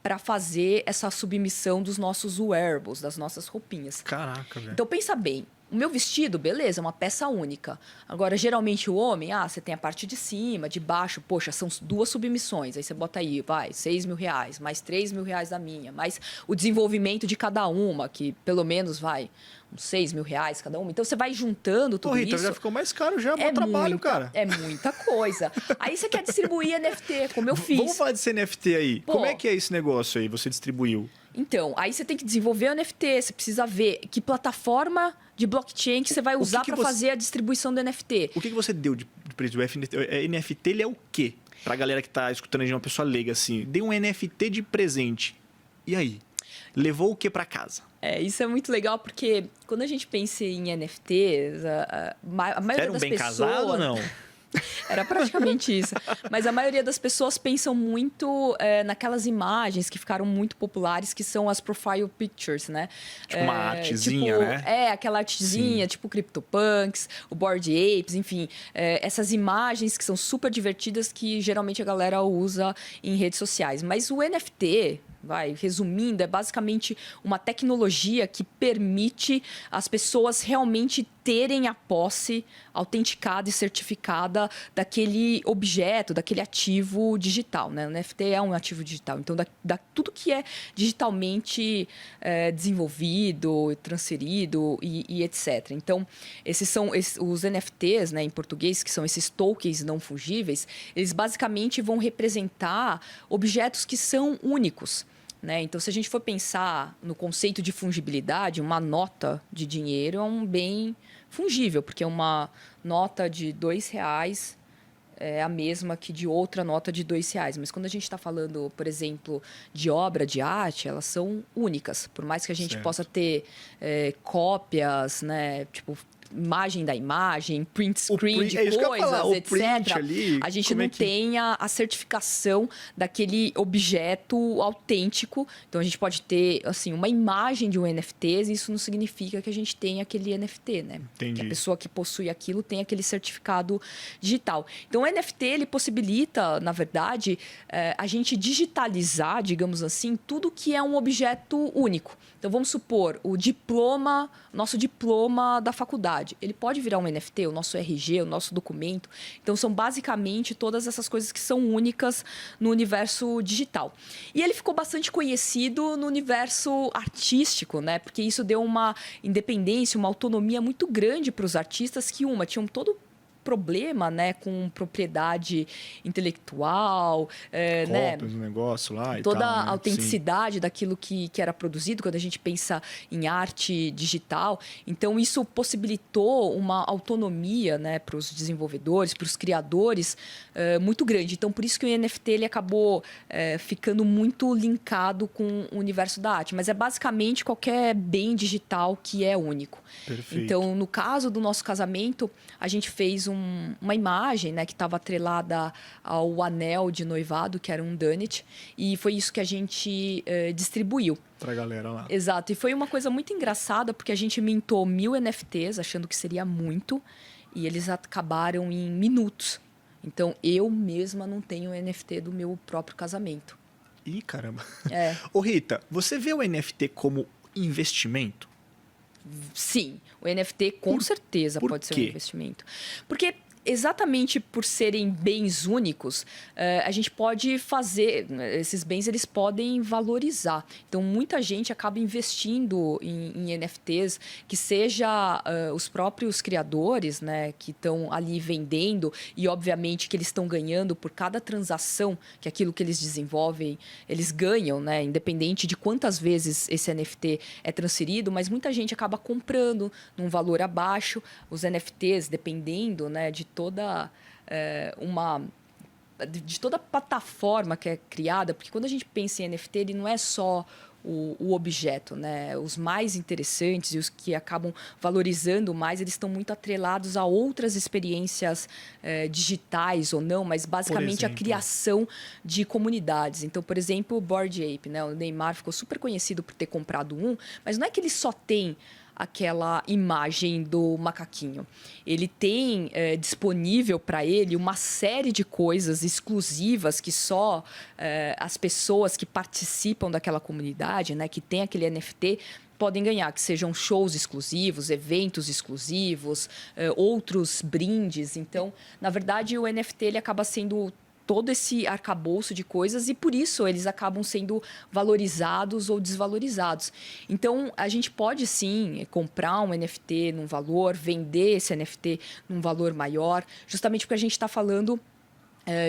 para fazer essa submissão dos nossos wearables, das nossas roupinhas. Caraca, velho. Então, pensa bem. O meu vestido, beleza, é uma peça única. Agora, geralmente o homem, você tem a parte de cima, de baixo. Poxa, são 2 submissões. Aí você bota aí, vai, 6 mil reais, mais 3 mil reais da minha, mais o desenvolvimento de cada uma, que pelo menos vai uns 6 mil reais cada uma. Então, você vai juntando tudo Rita, isso. já ficou mais caro, já é bom trabalho, cara. É muita coisa. Aí você quer distribuir NFT, como eu fiz. Vamos falar desse NFT aí. Pô. Como é que é esse negócio aí? Você distribuiu? Então, aí você tem que desenvolver o NFT, você precisa ver que plataforma de blockchain que você vai usar para fazer a distribuição do NFT. O que você deu de preço? O NFT, ele é o quê? Pra galera que tá escutando de uma pessoa leiga, assim. Dei um NFT de presente. E aí? Levou o que para casa? Isso é muito legal, porque quando a gente pensa em NFTs, a maioria Era um das bem pessoas... casado ou não? Era praticamente isso. Mas a maioria das pessoas pensam muito naquelas imagens que ficaram muito populares, que são as profile pictures, né? Tipo uma artezinha, né? Aquela artezinha, tipo CryptoPunks, o Bored Apes, enfim. Essas imagens que são super divertidas que geralmente a galera usa em redes sociais. Mas o NFT... resumindo, é basicamente uma tecnologia que permite as pessoas realmente terem a posse autenticada e certificada daquele objeto, daquele ativo digital, né? O NFT é um ativo digital. Então, tudo que é digitalmente desenvolvido, transferido e etc. Então, esses são os NFTs, né, em português, que são esses tokens não fungíveis, eles basicamente vão representar objetos que são únicos. Né? Então, se a gente for pensar no conceito de fungibilidade, uma nota de dinheiro é um bem fungível, porque uma nota de R$2 é a mesma que de outra nota de R$2. Mas quando a gente está falando, por exemplo, de obra de arte, elas são únicas. Por mais que a gente possa ter cópias, né? Tipo, imagem da imagem, print screen de coisas, etc. Ali, a gente não tem a certificação daquele objeto autêntico. Então, a gente pode ter assim, uma imagem de um NFT, e isso não significa que a gente tenha aquele NFT, né? Entendi. Que a pessoa que possui aquilo tem aquele certificado digital. Então, o NFT, ele possibilita, na verdade, a gente digitalizar, digamos assim, tudo que é um objeto único. Então, vamos supor, nosso diploma da faculdade. Ele pode virar um NFT, o nosso RG, o nosso documento. Então, são basicamente todas essas coisas que são únicas no universo digital. E ele ficou bastante conhecido no universo artístico, né? Porque isso deu uma independência, uma autonomia muito grande para os artistas que, tinham todo problema, né, com propriedade intelectual, né? Cópias do negócio lá e Toda tal, a né? autenticidade daquilo que era produzido quando a gente pensa em arte digital. Então, isso possibilitou uma autonomia, né, para os desenvolvedores, para os criadores, muito grande. Então, por isso que o NFT ele acabou ficando muito linkado com o universo da arte. Mas é basicamente qualquer bem digital que é único. Perfeito. Então, no caso do nosso casamento, a gente fez uma imagem, né, que estava atrelada ao anel de noivado, que era um donut, e foi isso que a gente distribuiu. Pra galera lá. Exato. E foi uma coisa muito engraçada, porque a gente mintou 1000 NFTs, achando que seria muito, e eles acabaram em minutos. Então, eu mesma não tenho NFT do meu próprio casamento. Ih, caramba. É. Ô, Rita, você vê o NFT como investimento? Sim, o NFT com certeza por pode ser um quê? investimento. Porque exatamente por serem bens únicos, a gente pode fazer, esses bens eles podem valorizar. Então, muita gente acaba investindo em NFTs, que seja os próprios criadores, né, que estão ali vendendo, e obviamente que eles estão ganhando por cada transação, que aquilo que eles desenvolvem, eles ganham, né, independente de quantas vezes esse NFT é transferido, mas muita gente acaba comprando num valor abaixo. Os NFTs, dependendo, né, de toda toda a plataforma que é criada, porque quando a gente pensa em NFT, ele não é só o objeto, né? Os mais interessantes e os que acabam valorizando mais, eles estão muito atrelados a outras experiências digitais ou não, mas basicamente a criação de comunidades. Então, por exemplo, o Bored Ape, né? O Neymar ficou super conhecido por ter comprado um, mas não é que ele só tem aquela imagem do macaquinho. Ele tem disponível para ele uma série de coisas exclusivas que só as pessoas que participam daquela comunidade, né, que tem aquele NFT, podem ganhar, que sejam shows exclusivos, eventos exclusivos, outros brindes. Então, na verdade, o NFT ele acaba sendo todo esse arcabouço de coisas e, por isso, eles acabam sendo valorizados ou desvalorizados. Então, a gente pode, sim, comprar um NFT num valor, vender esse NFT num valor maior, justamente porque a gente está falando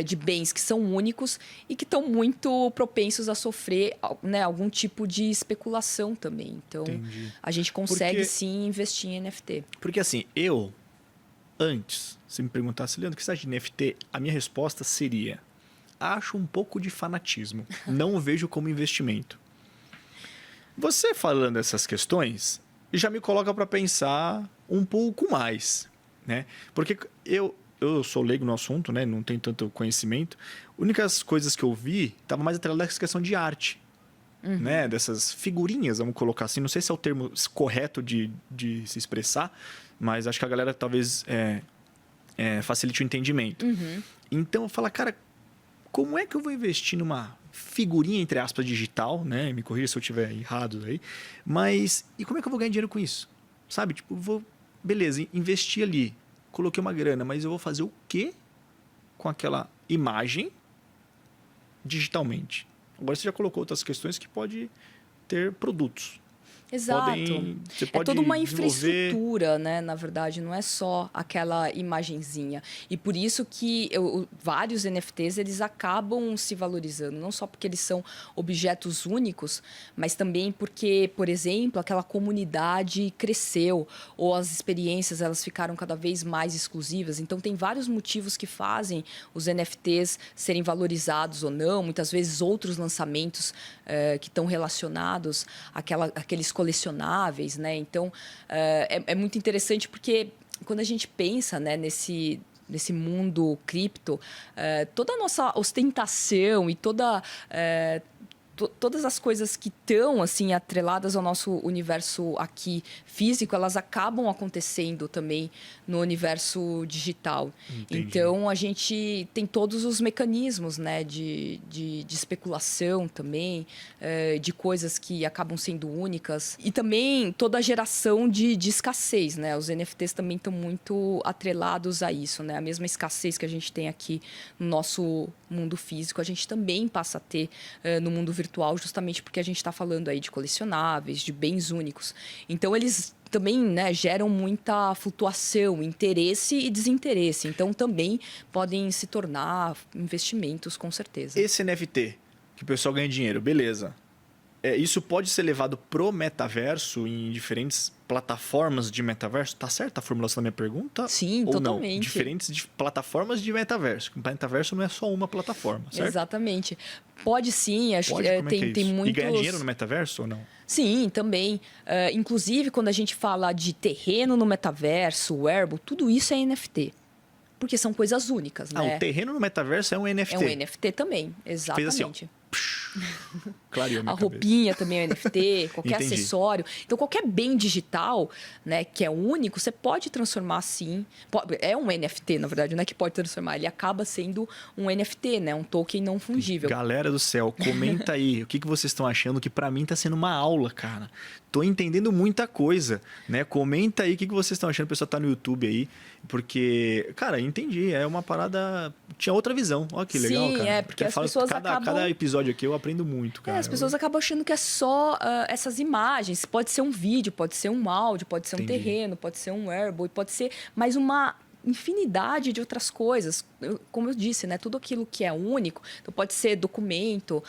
de bens que são únicos e que estão muito propensos a sofrer, né, algum tipo de especulação também. Então, a gente consegue, sim, investir em NFT. Porque, assim, antes, se me perguntasse, Leandro, o que você acha de NFT? A minha resposta seria: acho um pouco de fanatismo. Não o vejo como investimento. Você falando essas questões, já me coloca para pensar um pouco mais, né? Porque eu sou leigo no assunto, né? Não tenho tanto conhecimento. Únicas coisas que eu vi estavam mais atreladas a essa questão de arte. Né? Dessas figurinhas, vamos colocar assim. Não sei se é o termo correto de se expressar, mas acho que a galera talvez facilite o entendimento. Então, eu falo, cara, como é que eu vou investir numa figurinha, entre aspas, digital, né? Me corrija se eu estiver errado aí. Mas, e como é que eu vou ganhar dinheiro com isso? Sabe? Tipo, beleza, investi ali, coloquei uma grana, mas eu vou fazer o quê com aquela imagem digitalmente? Agora você já colocou outras questões que pode ter produtos. Exato. Você pode toda uma desenvolver... infraestrutura, né? Na verdade, não é só aquela imagenzinha. E por isso que vários NFTs eles acabam se valorizando, não só porque eles são objetos únicos, mas também porque, por exemplo, aquela comunidade cresceu ou as experiências elas ficaram cada vez mais exclusivas. Então, tem vários motivos que fazem os NFTs serem valorizados ou não. Muitas vezes, outros lançamentos que estão relacionados àqueles colecionáveis, né? Então, é muito interessante porque quando a gente pensa, né, nesse mundo cripto, toda a nossa ostentação e todas as coisas que estão assim atreladas ao nosso universo aqui físico, elas acabam acontecendo também no universo digital. Entendi. Então, a gente tem todos os mecanismos, né, de especulação também, de coisas que acabam sendo únicas. E também toda a geração de escassez, né? Os NFTs também estão muito atrelados a isso, né? A mesma escassez que a gente tem aqui no nosso mundo físico, a gente também passa a ter no mundo virtual. virtual, justamente porque a gente está falando aí de colecionáveis, de bens únicos. Então, eles também, né, geram muita flutuação, interesse e desinteresse. Então, também podem se tornar investimentos, com certeza. Esse NFT, que o pessoal ganha dinheiro, beleza. Isso pode ser levado pro metaverso em diferentes plataformas de metaverso? Tá certa a formulação da minha pergunta? Sim, ou totalmente. Não? Diferentes plataformas de metaverso. O metaverso não é só uma plataforma, certo? Exatamente. Pode sim, acho Pode? que Como é que é tem isso? muitos... E ganhar dinheiro no metaverso ou não? Sim, também. Inclusive, quando a gente fala de terreno no metaverso, wearable, tudo isso é NFT. Porque são coisas únicas, né? O terreno no metaverso é um NFT. É um NFT também, exatamente. Fez assim, clareou minha A cabeça. roupinha também é um NFT, qualquer Entendi. acessório. Então, qualquer bem digital, né, que é único, você pode transformar sim. É um NFT, na verdade, não é que pode transformar, ele acaba sendo um NFT, né? Um token não fungível. Galera do céu, comenta aí o que vocês estão achando, que pra mim tá sendo uma aula, cara. Tô entendendo muita coisa, né? Comenta aí o que vocês estão achando, o pessoal tá no YouTube aí, porque, cara, entendi, é uma parada... Tinha outra visão, olha que legal, Sim, cara. porque as pessoas acabam... Cada episódio aqui eu aprendo muito, cara. As pessoas acabam achando que é só essas imagens. Pode ser um vídeo, pode ser um áudio, pode ser um Entendi. terreno, pode ser um wearable, pode ser mais uma infinidade de outras coisas. Como eu disse, né? Tudo aquilo que é único. Então, pode ser documento,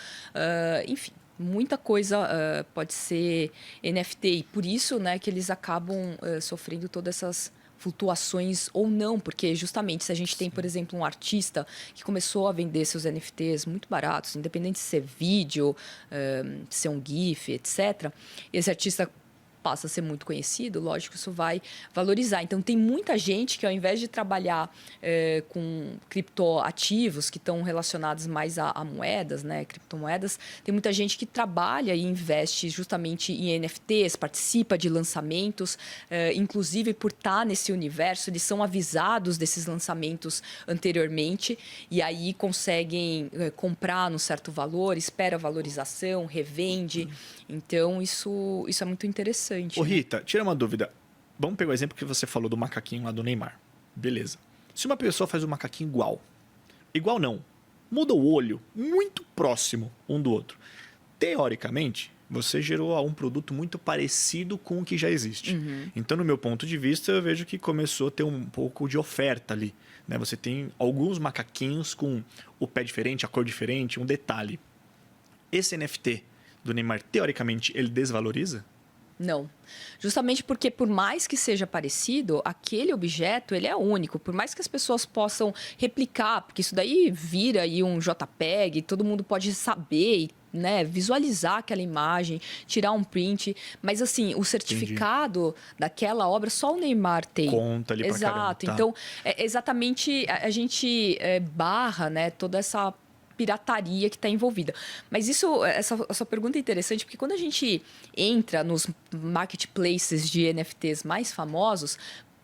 enfim. Muita coisa pode ser NFT. E por isso, né, que eles acabam sofrendo todas essas flutuações ou não, porque justamente se a gente tem, por exemplo, um artista que começou a vender seus NFTs muito baratos, independente de ser vídeo, ser um GIF, etc., esse artista passa a ser muito conhecido, lógico, isso vai valorizar. Então, tem muita gente que, ao invés de trabalhar com criptoativos que estão relacionados mais a moedas, né, criptomoedas, tem muita gente que trabalha e investe justamente em NFTs, participa de lançamentos, inclusive por estar nesse universo, eles são avisados desses lançamentos anteriormente e aí conseguem comprar num certo valor, espera valorização, revende. Então, isso é muito interessante. Ô, Rita, tira uma dúvida. Vamos pegar o exemplo que você falou do macaquinho lá do Neymar. Beleza. Se uma pessoa faz um macaquinho igual não, muda o olho muito próximo um do outro. Teoricamente, você gerou um produto muito parecido com o que já existe. Uhum. Então, no meu ponto de vista, eu vejo que começou a ter um pouco de oferta ali, né? Você tem alguns macaquinhos com o pé diferente, a cor diferente, um detalhe. Esse NFT do Neymar, teoricamente, ele desvaloriza? Não. Justamente porque, por mais que seja parecido, aquele objeto ele é único. Por mais que as pessoas possam replicar, porque isso daí vira aí um JPEG, todo mundo pode saber e, né, visualizar aquela imagem, tirar um print. Mas, assim, o certificado daquela obra só o Neymar tem. Conta ali pra caramba. Exato. Tá. Então, exatamente, a gente barra, né, toda essa pirataria que está envolvida. Mas essa pergunta é interessante porque quando a gente entra nos marketplaces de NFTs mais famosos,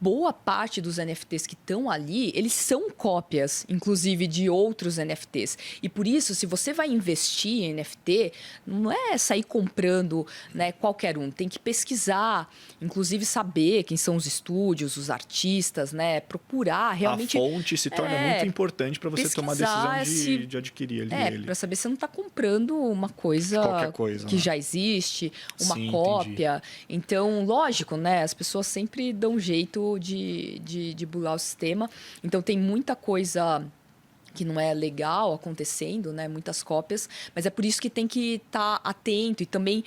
boa parte dos NFTs que estão ali, eles são cópias, inclusive, de outros NFTs. E por isso, se você vai investir em NFT, não é sair comprando, né, qualquer um. Tem que pesquisar, inclusive saber quem são os estúdios, os artistas, né, procurar realmente... A fonte se torna muito importante para você tomar a decisão de adquirir ali ele. Para saber se você não está comprando uma coisa, qualquer coisa que né? já existe, uma Sim, cópia. Entendi. Então, lógico, né, as pessoas sempre dão um jeito de bular o sistema. Então, tem muita coisa que não é legal acontecendo, né? Muitas cópias, mas é por isso que tem que estar atento. E também,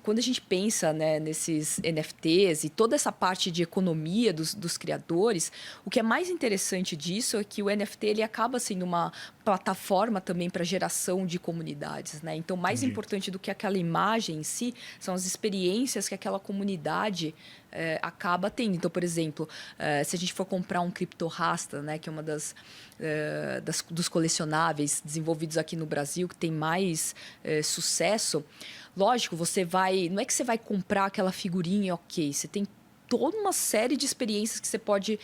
quando a gente pensa, né, nesses NFTs e toda essa parte de economia dos criadores, o que é mais interessante disso é que o NFT ele acaba sendo uma plataforma também para geração de comunidades, né? Então, mais importante do que aquela imagem em si, são as experiências que aquela comunidade acaba tendo. Então, por exemplo, se a gente for comprar um criptorasta, né, que é uma dos colecionáveis desenvolvidos aqui no Brasil, que tem mais sucesso, lógico, não é que você vai comprar aquela figurinha, ok, você tem toda uma série de experiências que você pode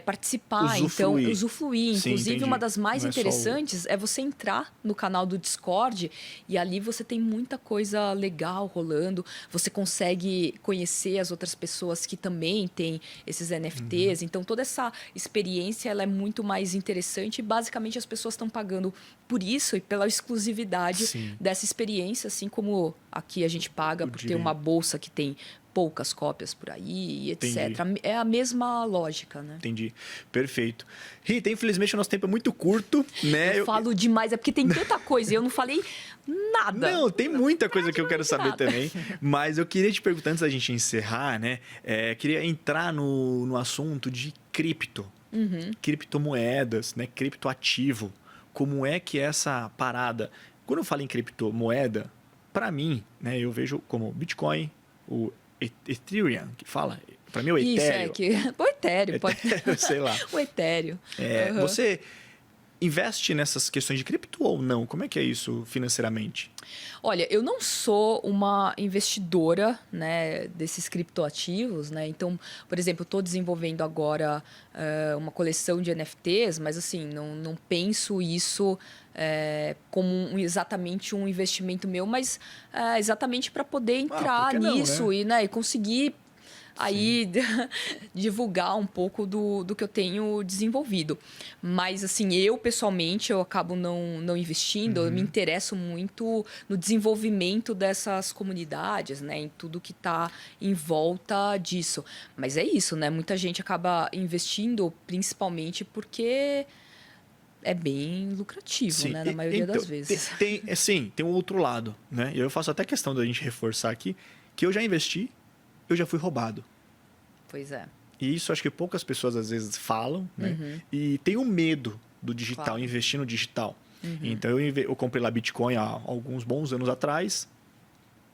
participar, Usufruir. então usufruir. Sim, Inclusive, entendi. uma das mais Não é só o- interessantes é você entrar no canal do Discord e ali você tem muita coisa legal rolando. Você consegue conhecer as outras pessoas que também têm esses NFTs. Então, toda essa experiência ela é muito mais interessante e, basicamente, as pessoas estão pagando por isso e pela exclusividade Sim. dessa experiência, assim como aqui a gente paga por ter direito. uma bolsa que tem poucas cópias por aí, etc. É a mesma lógica, né? Entendi. Perfeito. Rita, infelizmente o nosso tempo é muito curto, né? Eu falo demais, é porque tem tanta coisa e eu não falei nada. Não, tem muita coisa que eu quero saber nada. também. Mas eu queria te perguntar, antes da gente encerrar, né? Queria entrar no assunto de cripto. Criptomoedas, né? Criptoativo. Como é que essa parada... Quando eu falo em criptomoeda, para mim, né? Eu vejo como Bitcoin, o Ethereum, que fala. Para mim, o Ethereum. O Ethereum, pode... Sei lá. O Ethereum. Uhum. Você investe nessas questões de cripto ou não? Como é que é isso financeiramente? Olha, eu não sou uma investidora, né, desses criptoativos, né? Então, por exemplo, estou desenvolvendo agora uma coleção de NFTs, mas assim, não penso isso como exatamente um investimento meu, mas exatamente para poder entrar por que não, nisso né? e, né, e conseguir aí divulgar um pouco do que eu tenho desenvolvido. Mas, assim, eu, pessoalmente, eu acabo não investindo. Eu me interesso muito no desenvolvimento dessas comunidades, né? Em tudo que está em volta disso. Mas é isso, né? Muita gente acaba investindo, principalmente porque é bem lucrativo, né? Na maioria das vezes. Tem um outro lado, né? E eu faço até questão da gente reforçar aqui que eu já investi, eu já fui roubado. Pois é. E isso acho que poucas pessoas às vezes falam, né? E tem o medo do digital, Claro. investir no digital. Então eu comprei lá Bitcoin há alguns bons anos atrás.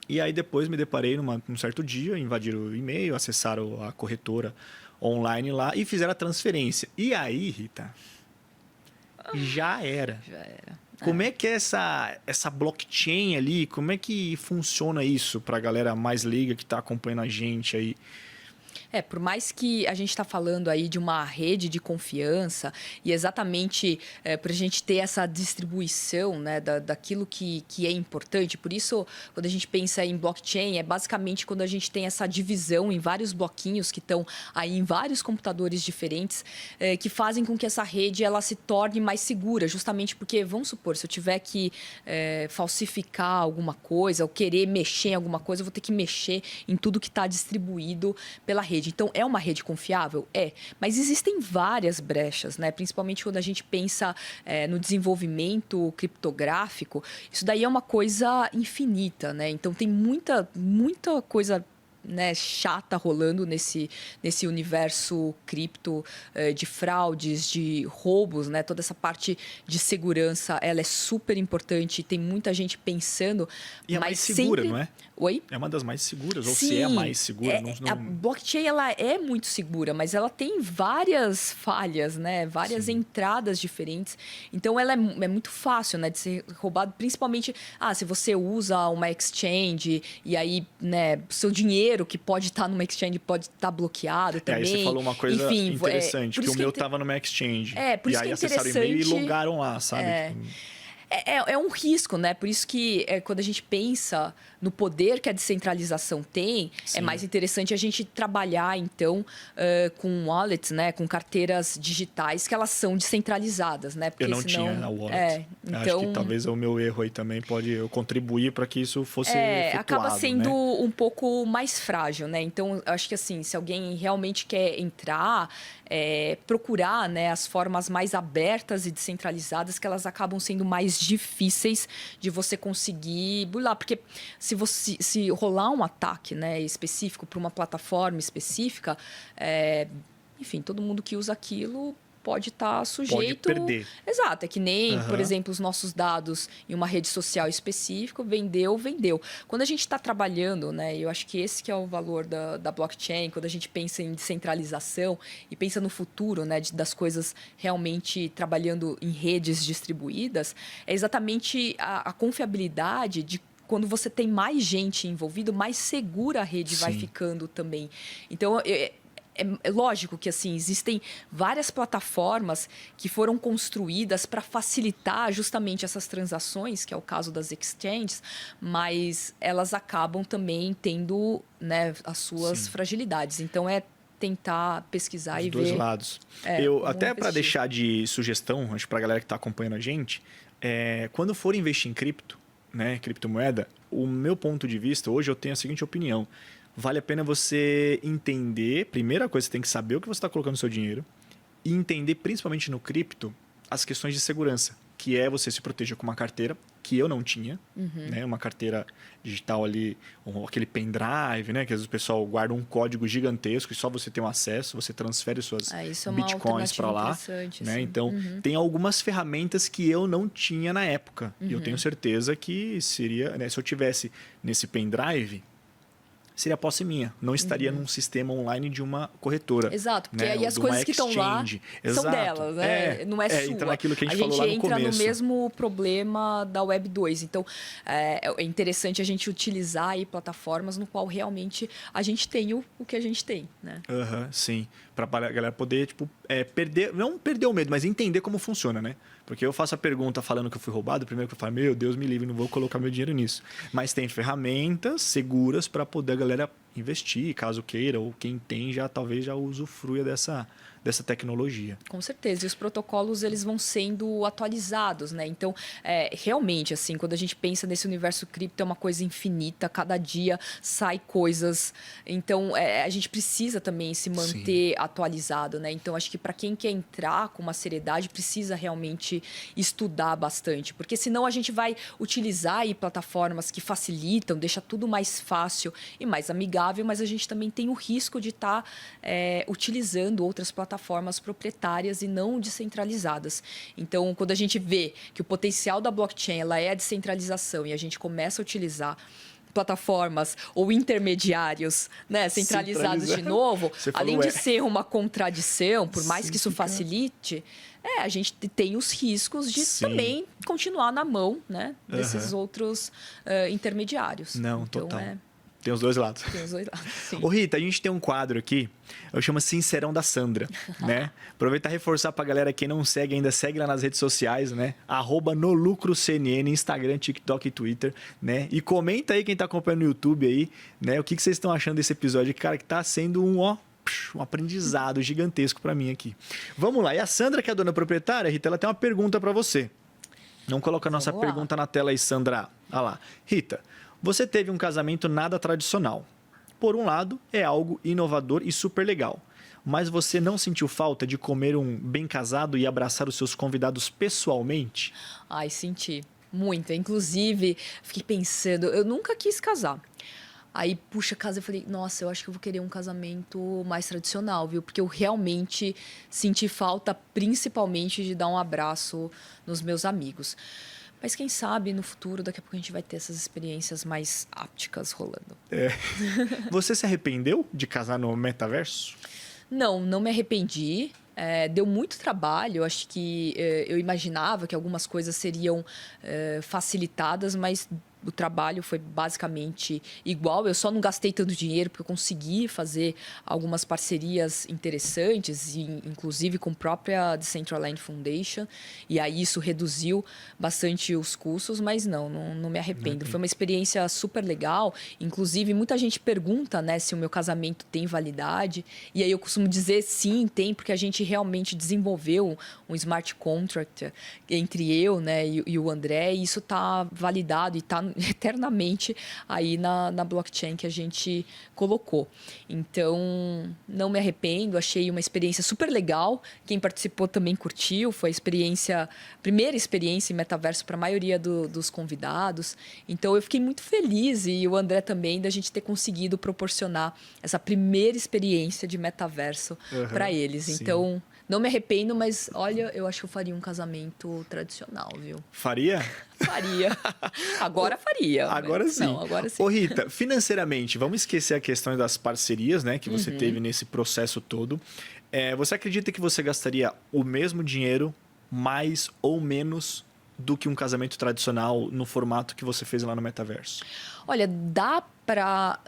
E aí depois me deparei num certo dia, invadiram o e-mail, acessaram a corretora online lá e fizeram a transferência. E aí, Rita, já era. Já era. Como é que é essa blockchain ali? Como é que funciona isso para a galera mais leiga que está acompanhando a gente aí? Por mais que a gente está falando aí de uma rede de confiança e exatamente para a gente ter essa distribuição, né, daquilo que é importante. Por isso, quando a gente pensa em blockchain, é basicamente quando a gente tem essa divisão em vários bloquinhos que estão aí em vários computadores diferentes, que fazem com que essa rede ela se torne mais segura, justamente porque, vamos supor, se eu tiver que falsificar alguma coisa ou querer mexer em alguma coisa, eu vou ter que mexer em tudo que está distribuído pela rede. Então, é uma rede confiável? É. Mas existem várias brechas, né? Principalmente quando a gente pensa no desenvolvimento criptográfico. Isso daí é uma coisa infinita, né? Então, tem muita coisa, né, chata rolando nesse universo cripto, de fraudes, de roubos, né? Toda essa parte de segurança, ela é super importante. Tem muita gente pensando... E é mas mais segura, sempre... não é? Oi? É uma das mais seguras, ou Sim, se é a mais segura. A blockchain ela é muito segura, mas ela tem várias falhas, né? Várias entradas diferentes. Então, ela é muito fácil, né, de ser roubado, principalmente se você usa uma exchange e aí, né, seu dinheiro que pode estar numa exchange pode estar bloqueado também. Aí você falou uma coisa Enfim, interessante, por que o isso meu estava numa exchange. por e isso aí que é acessaram o e-mail e interessante- logaram lá, sabe? É um risco, né? Por isso que quando a gente pensa no poder que a descentralização tem, Sim. é mais interessante a gente trabalhar, então, com wallets, né? Com carteiras digitais que elas são descentralizadas, né? Porque Eu não senão, tinha a wallet. então, Acho que talvez o meu erro aí também pode eu contribuir para que isso fosse efetuado, acaba sendo né? um pouco mais frágil, né? Então, eu acho que assim, se alguém realmente quer entrar, procurar, né, as formas mais abertas e descentralizadas, que elas acabam sendo mais difíceis de você conseguir burlar. Porque se rolar um ataque, né, específico para uma plataforma específica, enfim, todo mundo que usa aquilo pode estar sujeito... Pode perder. Exato, é que nem, por exemplo, os nossos dados em uma rede social específica, vendeu. Quando a gente está trabalhando, né, eu acho que esse que é o valor da blockchain, quando a gente pensa em descentralização e pensa no futuro, né, das coisas realmente trabalhando em redes distribuídas, é exatamente a confiabilidade de quando você tem mais gente envolvida, mais segura a rede vai Sim. ficando também. Então, é lógico que assim existem várias plataformas que foram construídas para facilitar justamente essas transações, que é o caso das exchanges, mas elas acabam também tendo, né, as suas Sim. fragilidades. Então, tentar pesquisar Os e dois ver. lados. Como Até para investir. deixar de sugestão, acho para a galera que está acompanhando a gente, quando for investir em cripto, né, criptomoeda, o meu ponto de vista, hoje eu tenho a seguinte opinião. Vale a pena você entender, primeira coisa, você tem que saber o que você está colocando no seu dinheiro e entender, principalmente no cripto, as questões de segurança, que é você se proteger com uma carteira, que eu não tinha, né? Uma carteira digital ali, aquele pendrive, né? Que às vezes o pessoal guarda um código gigantesco e só você tem um acesso, você transfere suas Isso é uma bitcoins para lá. interessante, Né? assim. Então, tem algumas ferramentas que eu não tinha na época. E eu tenho certeza que seria, né, se eu tivesse nesse pendrive, seria posse minha. Não estaria num sistema online de uma corretora. Exato, porque né? aí as De uma coisas que estão lá exchange. são Exato. delas, né? Não é sua. Entra naquilo que a gente falou lá no entra começo. no mesmo problema da Web 2. Então, é interessante a gente utilizar aí plataformas no qual realmente a gente tem o que a gente tem, né? Sim. Para a galera poder, tipo, não perder o medo, mas entender como funciona, né? Porque eu faço a pergunta falando que eu fui roubado, primeiro que eu falo, meu Deus me livre, não vou colocar meu dinheiro nisso. Mas tem ferramentas seguras para poder a galera investir, caso queira, ou quem tem talvez já usufrua dessa tecnologia. Com certeza. E os protocolos, eles vão sendo atualizados, né? Então, realmente, assim, quando a gente pensa nesse universo cripto, é uma coisa infinita. Cada dia sai coisas. Então, a gente precisa também se manter atualizado, né? Então, acho que para quem quer entrar com uma seriedade, precisa realmente estudar bastante. Porque senão a gente vai utilizar aí plataformas que facilitam, deixa tudo mais fácil e mais amigável, mas a gente também tem o risco de estar utilizando outras plataformas proprietárias e não descentralizadas. Então, quando a gente vê que o potencial da blockchain ela é a descentralização e a gente começa a utilizar plataformas ou intermediários, né, centralizados de novo, além de ser uma contradição, por mais que isso facilite, a gente tem os riscos de também continuar na mão, né, desses outros intermediários. Não, então, total. Tem os dois lados. Tem os dois lados, sim. Ô Rita, a gente tem um quadro aqui, eu chamo Sincerão da Sandra, né? Aproveitar e reforçar pra galera, quem não segue ainda, segue lá nas redes sociais, né? @NoLucroCNN, Instagram, TikTok e Twitter, né? E comenta aí quem tá acompanhando no YouTube aí, né? O que vocês estão achando desse episódio, cara, que tá sendo um aprendizado gigantesco pra mim aqui. Vamos lá, e a Sandra, que é a dona proprietária, Rita, ela tem uma pergunta pra você. Não coloca a nossa pergunta na tela aí, Sandra. Olha lá. Rita, você teve um casamento nada tradicional. Por um lado, é algo inovador e super legal. Mas você não sentiu falta de comer um bem casado e abraçar os seus convidados pessoalmente? Ai, senti. Muito. Inclusive, fiquei pensando, eu nunca quis casar. Aí, puxa, casa, eu falei, nossa, eu acho que eu vou querer um casamento mais tradicional, viu? Porque eu realmente senti falta, principalmente, de dar um abraço nos meus amigos. Mas quem sabe no futuro, daqui a pouco a gente vai ter essas experiências mais ápticas rolando. Você se arrependeu de casar no metaverso? Não me arrependi. Deu muito trabalho. Acho que eu imaginava que algumas coisas seriam facilitadas, mas o trabalho foi basicamente igual. Eu só não gastei tanto dinheiro porque eu consegui fazer algumas parcerias interessantes, inclusive com a própria Decentraland Foundation. E aí isso reduziu bastante os custos, mas não me arrependo. Foi uma experiência super legal. Inclusive, muita gente pergunta, né, se o meu casamento tem validade. E aí eu costumo dizer sim, tem, porque a gente realmente desenvolveu um smart contract entre eu, né, e o André. E isso está validado e está eternamente aí na blockchain que a gente colocou. Então, não me arrependo, achei uma experiência super legal. Quem participou também curtiu, foi a primeira experiência em metaverso para a maioria dos convidados. Então, eu fiquei muito feliz, e o André também, da gente ter conseguido proporcionar essa primeira experiência de metaverso para eles. Sim. Então, não me arrependo, mas olha, eu acho que eu faria um casamento tradicional, viu? Faria? Faria. Agora faria. Agora sim. Não, agora sim. Ô Rita, financeiramente, vamos esquecer a questão das parcerias, né, que você teve nesse processo todo. Você acredita que você gastaria o mesmo dinheiro, mais ou menos, do que um casamento tradicional no formato que você fez lá no metaverso? Olha, dá para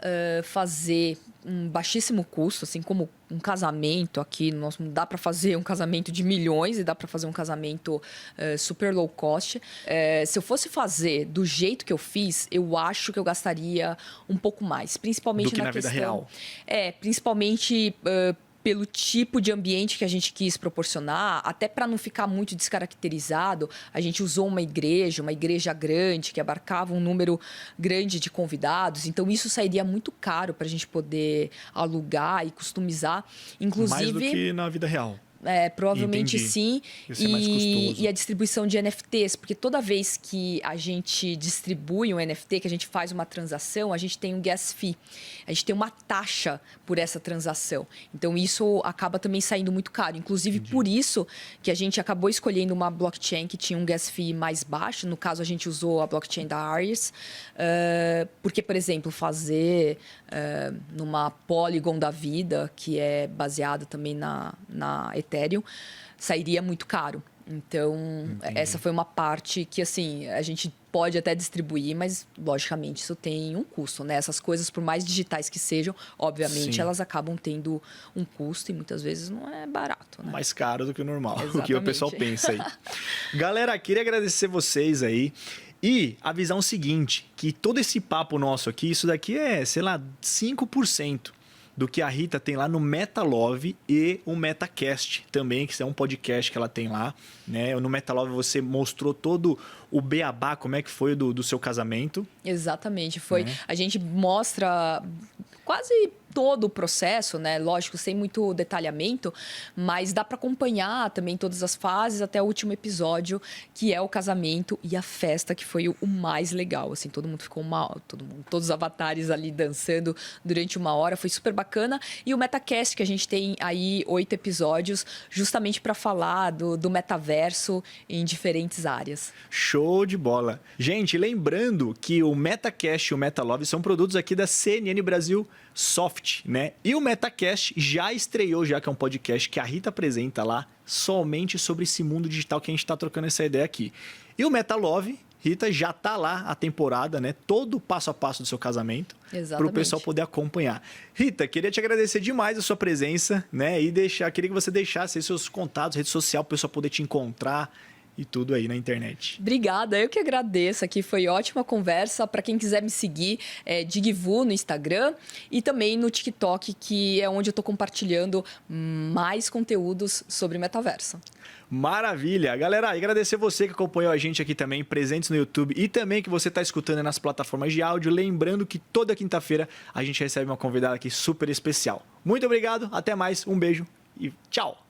fazer um baixíssimo custo, assim como um casamento aqui, dá para fazer um casamento de milhões e dá para fazer um casamento super low cost. Se eu fosse fazer do jeito que eu fiz, eu acho que eu gastaria um pouco mais, principalmente do que na vida real. Principalmente pelo tipo de ambiente que a gente quis proporcionar, até para não ficar muito descaracterizado, a gente usou uma igreja grande, que abarcava um número grande de convidados. Então, isso sairia muito caro para a gente poder alugar e customizar. Inclusive, mais do que na vida real. Provavelmente Entendi. sim. Ia ser mais custoso. E a distribuição de NFTs, porque toda vez que a gente distribui um NFT, que a gente faz uma transação, a gente tem um gas fee. A gente tem uma taxa por essa transação. Então, isso acaba também saindo muito caro. Inclusive, por isso que a gente acabou escolhendo uma blockchain que tinha um gas fee mais baixo. No caso, a gente usou a blockchain da Aries. Porque, por exemplo, fazer numa Polygon da vida, que é baseada também na Ethereum, sairia muito caro. Então, essa foi uma parte que, assim, a gente pode até distribuir, mas, logicamente, isso tem um custo, né? Essas coisas, por mais digitais que sejam, obviamente, elas acabam tendo um custo e muitas vezes não é barato, né? Mais caro do que o normal, Exatamente. o que o pessoal pensa aí. Galera, queria agradecer vocês aí. E avisar o seguinte, que todo esse papo nosso aqui, isso daqui é, sei lá, 5% do que a Rita tem lá no MetaLove e o MetaCast também, que é um podcast que ela tem lá, né? No MetaLove você mostrou todo o beabá, como é que foi do seu casamento. Exatamente, foi. A gente mostra quase todo o processo, né? Lógico, sem muito detalhamento, mas dá para acompanhar também todas as fases até o último episódio, que é o casamento e a festa, que foi o mais legal. Assim, todo mundo ficou todos os avatares ali dançando durante 1 hora, foi super bacana. E o MetaCast, que a gente tem aí 8 episódios, justamente para falar do metaverso em diferentes áreas. Show de bola. Gente, lembrando que o MetaCast e o MetaLove são produtos aqui da CNN Brasil Soft, né? E o MetaCast já estreou, já que é um podcast que a Rita apresenta lá, somente sobre esse mundo digital que a gente está trocando essa ideia aqui. E o MetaLove, Rita, já tá lá a temporada, né? Todo o passo a passo do seu casamento. Para o pessoal poder acompanhar. Rita, queria te agradecer demais a sua presença, né? E queria que você deixasse aí seus contatos, rede social, para o pessoal poder te encontrar e tudo aí na internet. Obrigada, eu que agradeço. Aqui foi ótima conversa. Para quem quiser me seguir, Digvu no Instagram e também no TikTok, que é onde eu estou compartilhando mais conteúdos sobre metaverso. Maravilha! Galera, agradecer você que acompanhou a gente aqui também, presentes no YouTube e também que você está escutando nas plataformas de áudio. Lembrando que toda quinta-feira a gente recebe uma convidada aqui super especial. Muito obrigado, até mais, um beijo e tchau!